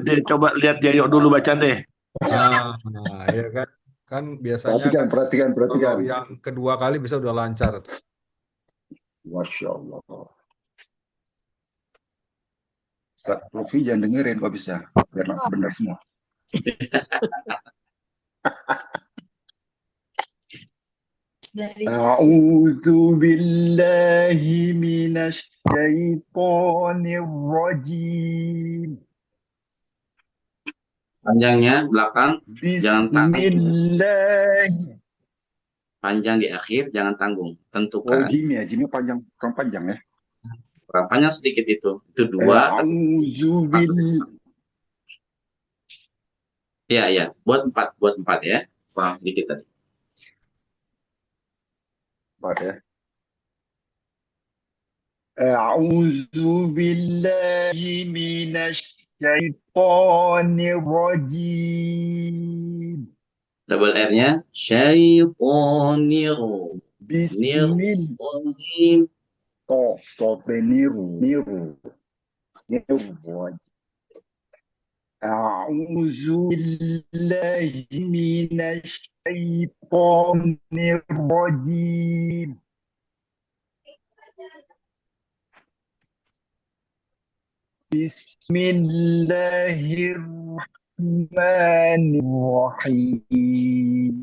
dia coba lihat Yayo dulu bacaan deh. Ya kan. Kan biasanya Perhatikan. kalau yang kedua kali bisa udah lancar. Masya Allah. Ustaz Lutfi jangan dengerin kok bisa, biar benar semua. A'udzu billahi minasy syaithanir rajim. Panjangnya belakang, jangan tanggung. Bismillah. Panjang di akhir, jangan tanggung. Oh, Tentukan. Jimnya panjang, kurang panjang ya. Kurang panjang sedikit itu. Itu dua. A'udzu billahi. Iya. Buat empat ya. Kurang sedikit tadi. Empat ya. A'udzu billahi minasy syaitonir rajim. Double R-nya. Syaitonir. Bismillahirrahmanirrahim. Niru. أعوذ بالله من الشيطان الرجيم بسم الله الرحمن الرحيم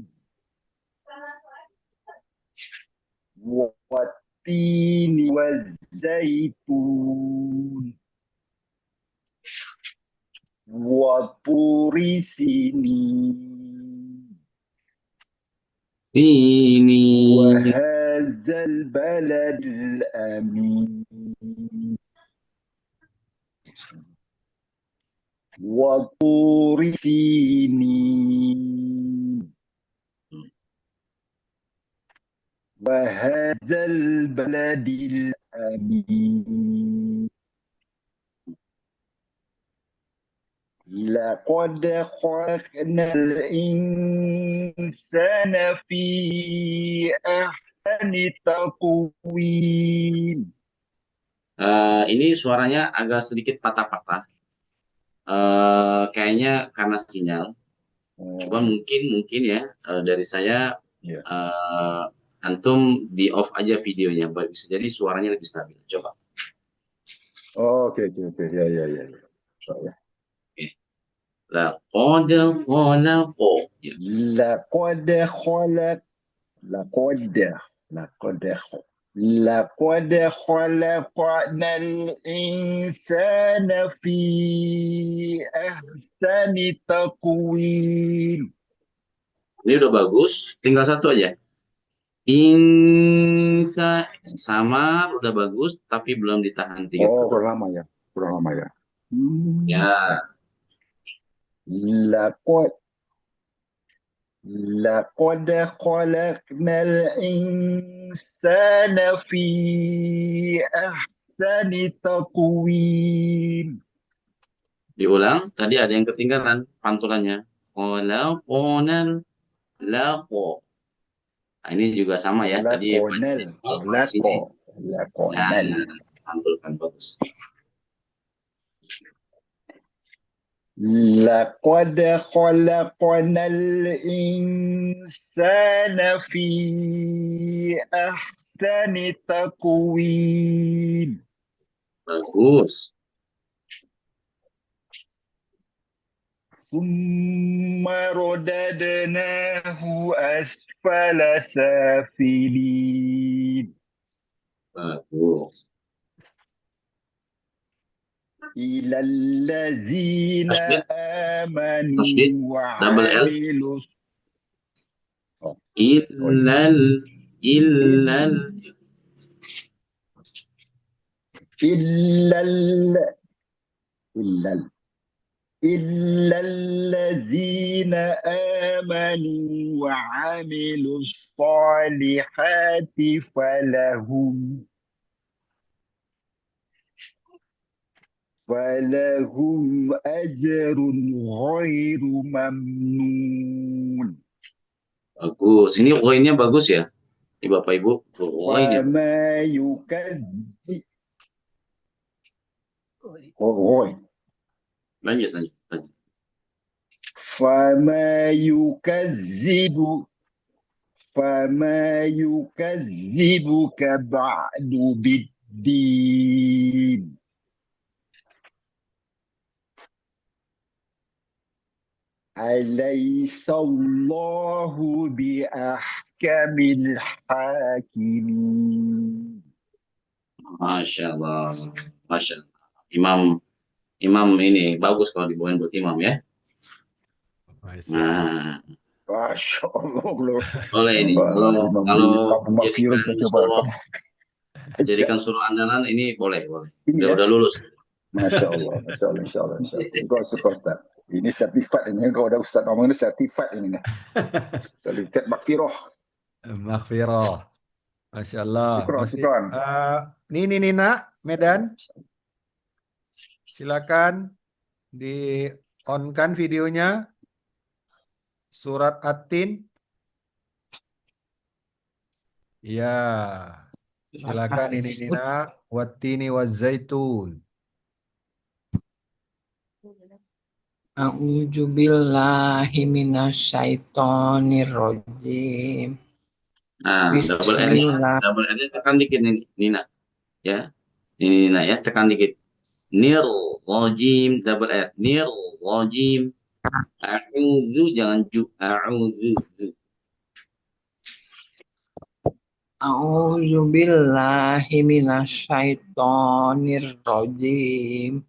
والتين والزيتون وطور سينين Ini. وهذا البلد الأمين وطور سينين وهذا البلد الأمين لقد خلقنا الإنسان في أحسن تقويم. Ini suaranya agak sedikit patah-patah. Kayaknya karena sinyal. Coba mungkin ya dari saya Ya. antum di off aja videonya, bisa jadi suaranya lebih stabil. Coba. Oke. Ya. Saya. Laqad khalaqo. Ya. لقد خلقنا الإنسان في أحسن تقويم. Ini udah bagus, tinggal satu aja. Insa sama udah bagus, tapi belum ditahan 3 Oh, kata. kurang lama ya. Ya. لقد خلقنا الإنسان في أحسن تقويم. Diulang, tadi ada yang ketinggalan pantulannya. Khalaqonal laqo. Nah, ini juga sama ya. Tadi Lakonal. pantulkan bagus. لقد خلقنا الإنسان في أحسن تقويم. Bagus. ثم رددناه أسفل سافلين. Bagus. إلى الذين آمنوا وعملوا إلا الذين آمنوا وعملوا الصالحات فلهم أجر غير ممنون. Bagus. Ini ghoinnya bagus ya. Ini Bapak Ibu. Ghoinnya. فما يكذب غوي Lanjut. فما يكذبك بعد بالدين. أليس الله بأحكم الحاكمين. Masya Allah. Imam ini bagus kalau dibawain buat imam ya. Nah, Masya Allah. boleh ini. Kalau jadikan suruh andalan ini boleh. Udah lulus. Masya Allah. Insya Allah. Kau suka Ustaz. Ini sertifikat ini. Kalau ada Ustaz ngomong ini sertifikat ini. Sertifikat Maghfirah. Masya Allah. Syukran. Ini Nina, Medan. Silakan di-on-kan videonya. Surat At-Tin. Ya. Silakan ini Nina. Wattini wazzaitun. A'udzu billahi minasyaitonir rajim. Nah, double R-nya, Bismillah. double R-nya tekan dikit nih, Nina. Ya, ini Nina ya, tekan dikit. Nir rojim, double R. Nir rojim. A'udzu, jangan ju. A'udzu. A'udzu billahi minasyaitonir rajim.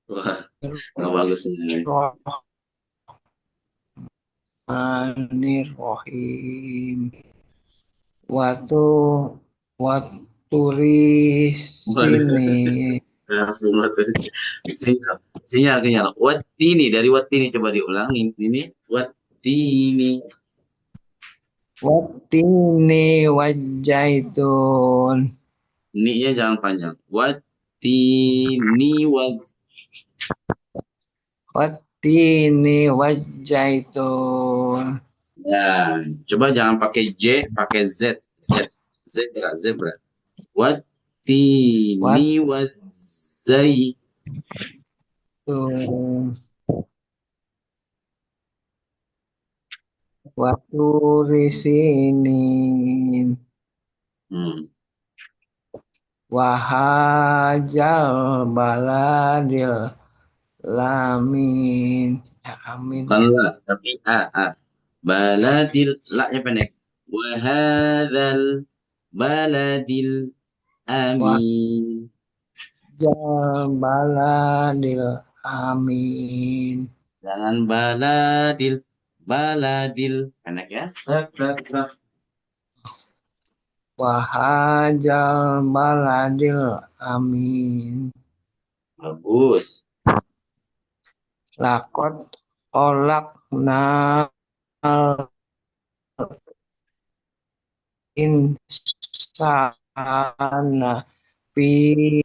Wah, nggak bagus ini. Bismillahirrahmanirrahim. Waturi sini. Langsung sinyal, sinyal, sinyal. Watini, dari watini coba diulangin. Ini watini. Watini wajaitun. Ni-nya jangan panjang. Watini Watini wajaitun. Ya, coba jangan pakai J, pakai Z. Zebra, zebra. Watini wazai. Waturi sinin. Wahajal baladil lamin. Amin. Bukan la, tapi a. Baladil, la-nya pendek. Wahadal baladil amin. Wahajal baladil amin. Jangan baladil, baladil. Pendek ya. Tak. Wahajal baladil amin. Bagus. Lakot olakna insana fi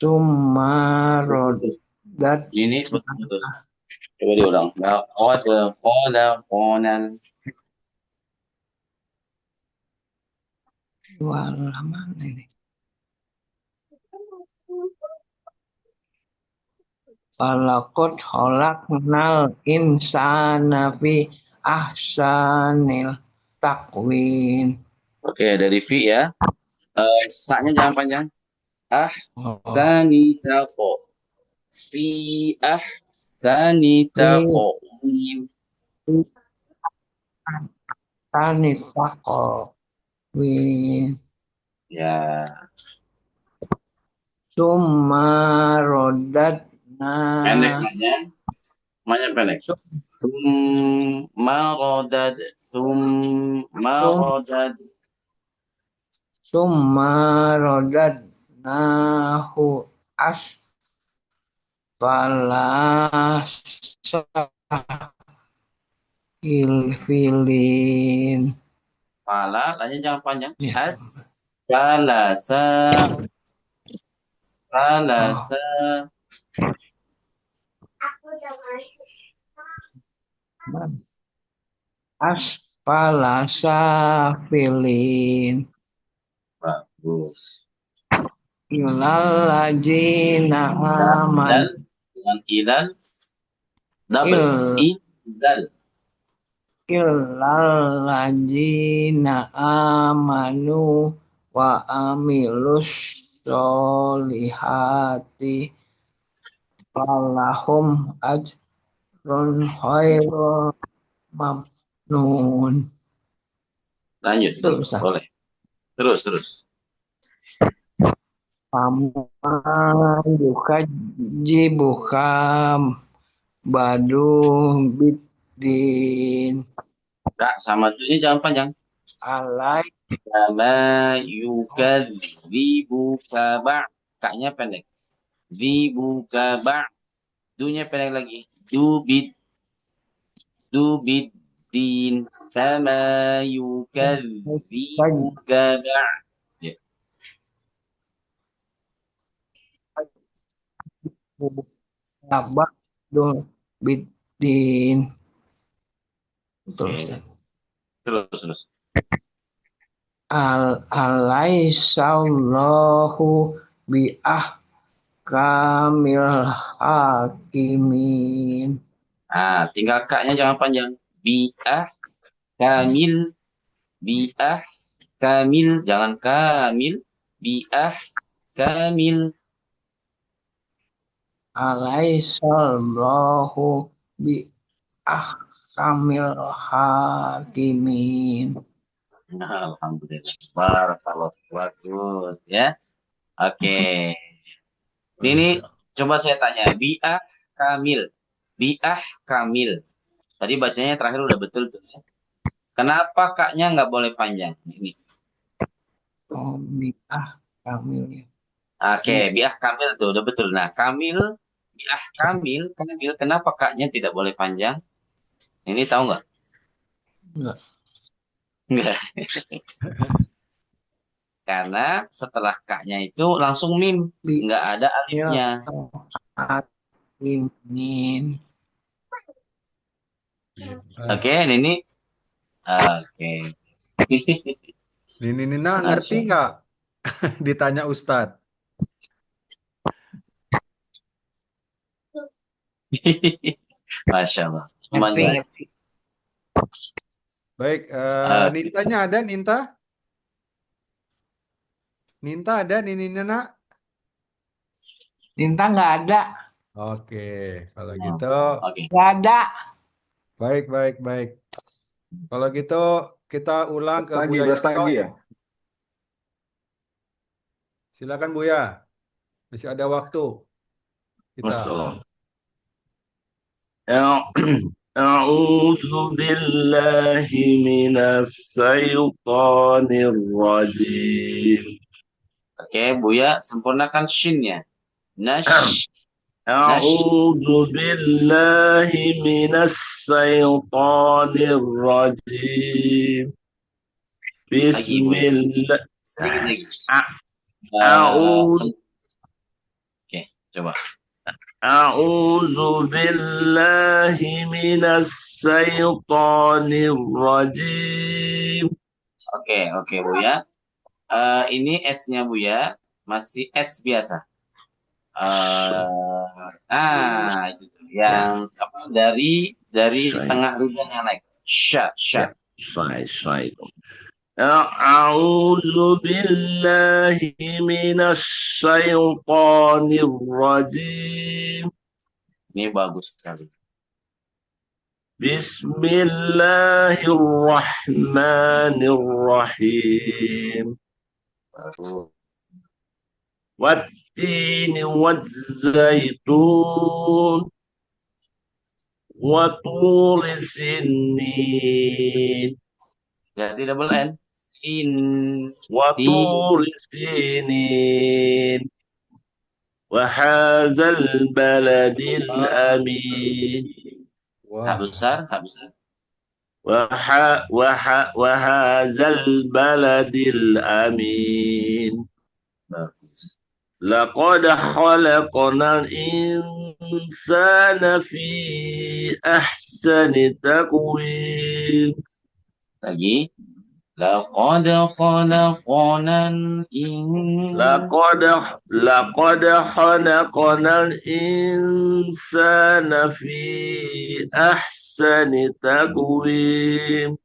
sumarodat Ini putus. Coba diulang. Qala. halaman ini. Walaqad khalaqnal insana fi ahsanil taqwim. Oke, dari V ya. Sa-nya jangan panjang. Tani taqo. Fi tani taqo. Tani taqwim. Ya. Sumarodat Pendek namanya. Namanya pendek. Sumarodat nahu ilfilin. Pala, tanya jangan panjang. Ya. Salasa. Asfala safilin. Bagus. Ilal lajina aman. Dengan ilal. Double. Ilal. Ilal lajina amanu wa amilus solihati falahum ajrun khairu mamnun. Lanjut. Boleh. Terus. Paman yukaji bukam badu bidin. Kak, sama tuh jangan panjang. Alai Sama yukadzibuka ba'. Kaknya pendek. Dzibuka ba'. Du-nya pendek lagi. Dubid din. Sama yukadzibuka ba'. badu bidin. Betul, Oke, Ustaz. terus. Alaihissallahu biahkamil hakimin. Nah, tinggal kaknya jangan panjang. Bi'ah kamil, bi'ah kamil, jangan kamil. Bi'ah kamil. Alaihissallahu biahkamil hakimin. Nah, alhamdulillah. Barakallah. Bagus ya. Oke. Ini Masya. coba saya tanya. Bi'ah kamil. Bi'ah kamil. Tadi bacanya terakhir udah betul tuh ya. Kenapa kaknya nggak boleh panjang? Ini. Oh, biahkamil ya. Oke, bi'ah kamil tuh udah betul. Nah, kamil, bi'ah kamil, kenapa kaknya tidak boleh panjang? Ini tahu nggak? Enggak. Nggak. Karena setelah kaknya itu langsung mim, nggak ada alifnya. Hakimin. Oke, ini. Oke. Nina ngerti nggak? Ditanya Ustadz. Masya Allah. Ngerti. Baik, Nintanya ada, Ninta? Ninta ada, Nina? Ninta nggak ada. Oke, kalau gitu, Oke. Nggak ada. baik. Kalau gitu kita ulang ke Belas lagi, Buya belas Yanto. lagi ya. Silakan Buya, masih ada waktu kita. Masya Allah. أعوذ بالله من الشيطان الرجيم. Oke, Buya sempurnakan shinnya. Nash. أعوذ بالله من الشيطان الرجيم. بسم الله. Sedikit lagi. Oke, coba. أعوذ بالله من الشيطان الرجيم. Oke, Buya. Ini S-nya Buya masih S biasa. Itu yang apa dari tengah lidahnya naik. Sya. أعوذ بالله من الشيطان الرجيم. Ini bagus sekali. بسم الله الرحمن الرحيم. والتين والزيتون وطور سنين. Jadi double N. وطور سنين وهذا البلد الأمين. Hak besar. وهذا البلد الأمين. لقد خلقنا الإنسان في أحسن تقويم. Lagi. لقد خلقنا الإنسان في أحسن تقويم.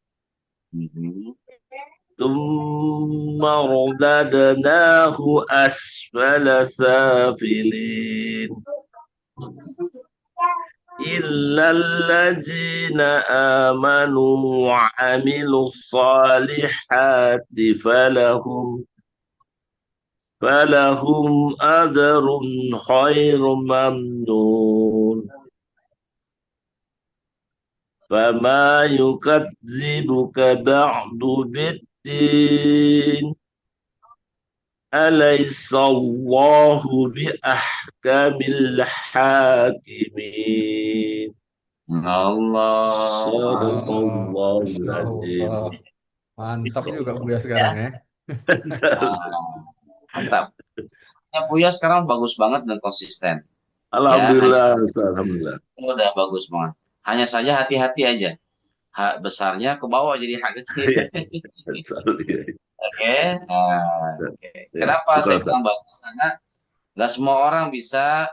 ثم رددناه أسفل سافلين. إلا الذين آمنوا وعملوا الصالحات فلهم أجر غير ممنون. فما يكذبك بعد بالدين. أليس الله بأحكم الحاكمين. Allah. Sadaqallahul azim. Mantap juga Buya sekarang ya. Mantap. Ya, Buya sekarang bagus banget dan konsisten. Alhamdulillah. Alhamdulillah. Udah bagus banget. Hanya saja hati-hati aja. hak besarnya ke bawah jadi hak kecil. Betul, iya. Oke. Nah, oke. Ya, Kenapa syukur saya Ustaz. bilang bagus? Karena nggak semua orang bisa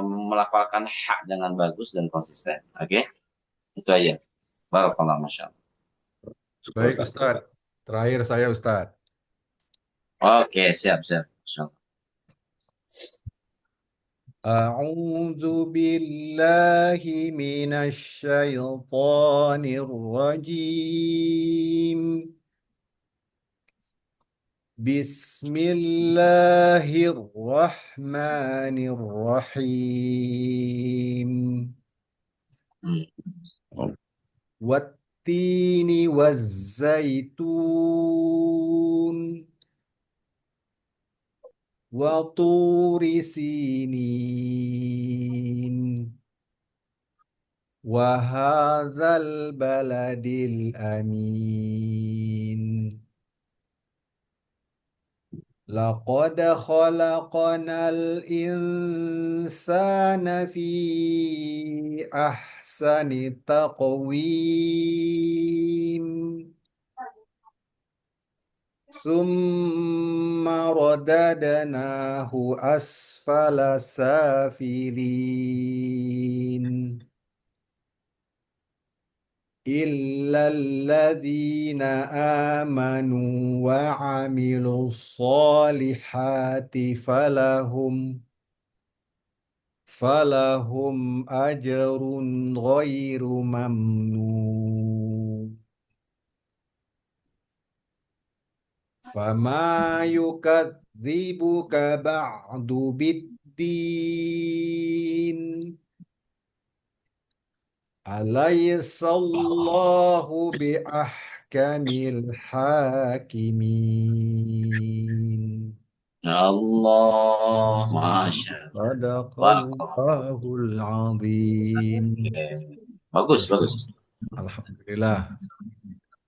melafalkan hak dengan bagus dan konsisten. Oke, itu aja. Barakallah, masya Allah. Syukur Baik, Ustaz. Ustadz. Terakhir saya, Ustadz. Oke, siap, siap. Masya Allah. أعوذ بالله من الشيطان الرجيم بسم الله الرحمن الرحيم Hmm. والتين والزيتون وطور سينين وهذا البلد الأمين لقد خلقنا الإنسان في أحسن تقويم ثم رددناه أسفل سافلين إلا الذين آمنوا وعملوا الصالحات فلهم أجر غير ممنون فما يكذبك بعد بالدين أليس الله بأحكم الحاكمين Allah, masya Allah. صدق Barakallah. الله العظيم. Oke. Bagus, bagus. Alhamdulillah.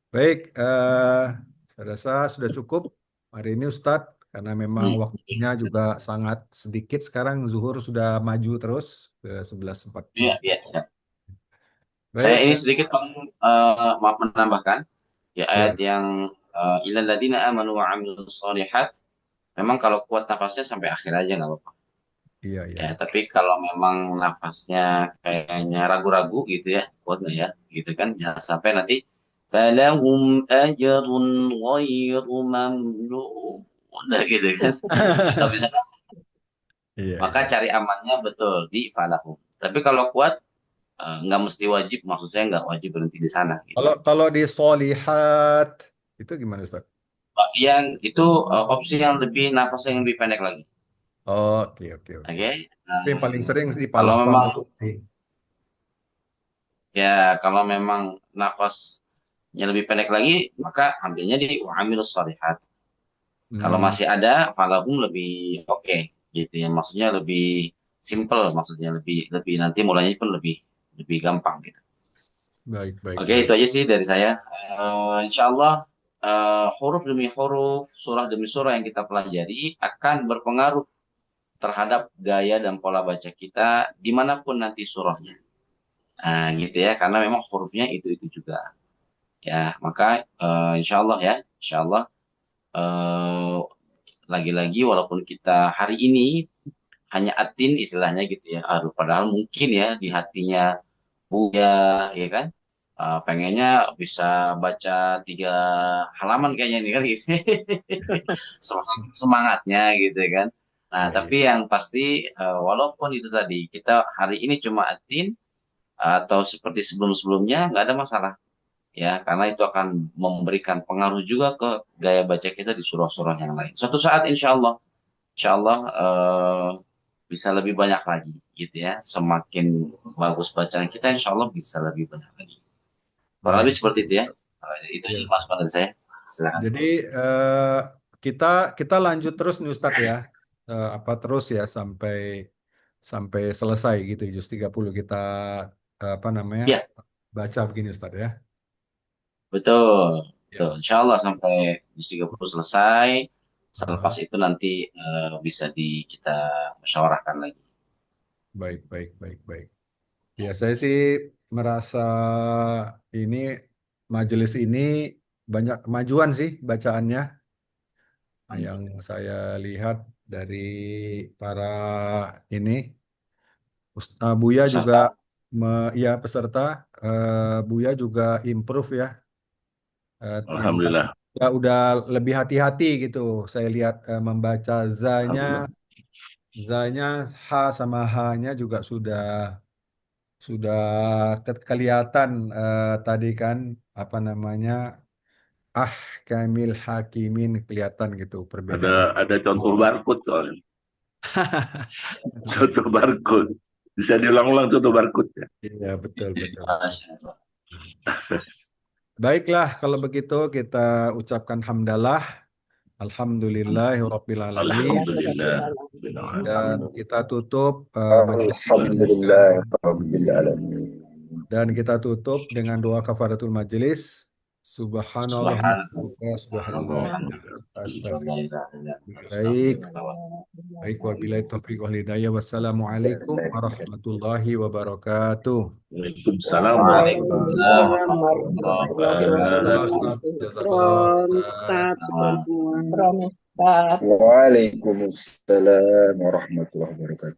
Baik, saya rasa sudah cukup hari ini Ustadz, karena memang waktunya juga sangat sedikit. Sekarang zuhur sudah maju terus ke 11.40. Iya, iya, siap. Saya ini Baik, sedikit maaf menambahkan ya ayat yang ilal ladina amanu wa amilus shalihat. Memang kalau kuat nafasnya sampai akhir aja nggak apa-apa. iya, Ya, tapi kalau memang nafasnya kayaknya ragu-ragu gitu ya, kuat nggak ya, gitu kan, jangan sampai nanti falahum ajrun ghairu mamnun, udah gitu kan, nggak bisa. Iya, Maka iya. cari amannya betul di falahum. Tapi kalau kuat nggak mesti wajib, maksud saya nggak wajib berhenti di sana. Gitu. Kalau di sholihat itu gimana Ustadz? Yang itu opsi yang lebih nafasnya yang lebih pendek lagi. Oke. Oke. Tapi yang paling sering di Kalau palafam memang sih. ya kalau memang nafasnya lebih pendek lagi, maka ambilnya di wa'amilus shalihat. Kalau masih ada, falahum lebih oke, gitu ya. Maksudnya lebih simple, maksudnya lebih lebih nanti mulainya pun lebih lebih gampang gitu. Baik. Oke, itu aja sih dari saya. Insya Allah huruf demi huruf, surah demi surah yang kita pelajari akan berpengaruh terhadap gaya dan pola baca kita dimanapun nanti surahnya. Nah, gitu ya, karena memang hurufnya itu juga. Ya, maka insya Allah ya, insya Allah eh, lagi-lagi walaupun kita hari ini hanya atin istilahnya gitu ya. Aduh, padahal mungkin ya di hatinya Buya, ya kan? Pengennya bisa baca 3 halaman kayaknya nih kan gitu. Semangatnya gitu kan. Nah, Iya. tapi yang pasti walaupun itu tadi kita hari ini cuma atin atau seperti sebelum-sebelumnya nggak ada masalah ya karena itu akan memberikan pengaruh juga ke gaya baca kita di surah-surah yang lain. Suatu saat insya Allah bisa lebih banyak lagi gitu ya. Semakin bagus bacaan kita, insya Allah bisa lebih banyak lagi. Kurang Baik. lebih seperti itu ya. Itu Iya. masukan dari saya. Silakan. Jadi kita lanjut terus nih Ustadz ya. Terus ya sampai selesai gitu juz 30 kita Ya, baca begini Ustadz ya. betul. Ya. Betul. Insya Allah sampai juz 30 selesai. Selepas itu nanti bisa kita musyawarahkan lagi. Baik. Ya, saya sih merasa ini majelis ini banyak kemajuan sih bacaannya. Yang saya lihat dari para ini Buya juga ya peserta Buya juga improve ya. Yang Alhamdulillah. ya udah lebih hati-hati gitu. Saya lihat membaca zanya ha sama ha-nya juga sudah kelihatan tadi kan apa namanya kamil hakimin kelihatan gitu perbedaan. Ada contoh barcode soalnya. Contoh barcode. Bisa diulang-ulang contoh barcode ya. Iya betul. Masya Allah. Baiklah kalau begitu kita ucapkan hamdalah. Alhamdulillahirabbil alamin. Alhamdulillah. Dan kita tutup majelis ini Alhamdulillahirabbil alamin. dan kita tutup dengan doa kafaratul majelis. Subhanallah subhanallah. Baik wabillahi taufiq wal hidayah. Wassalamualaikum warahmatullahi wabarakatuh. Waalaikumsalam Waalaikumsalam warahmatullahi wabarakatuh. Syukron, Ustaz, syukron semua. Waalaikumsalam warahmatullahi wabarakatuh.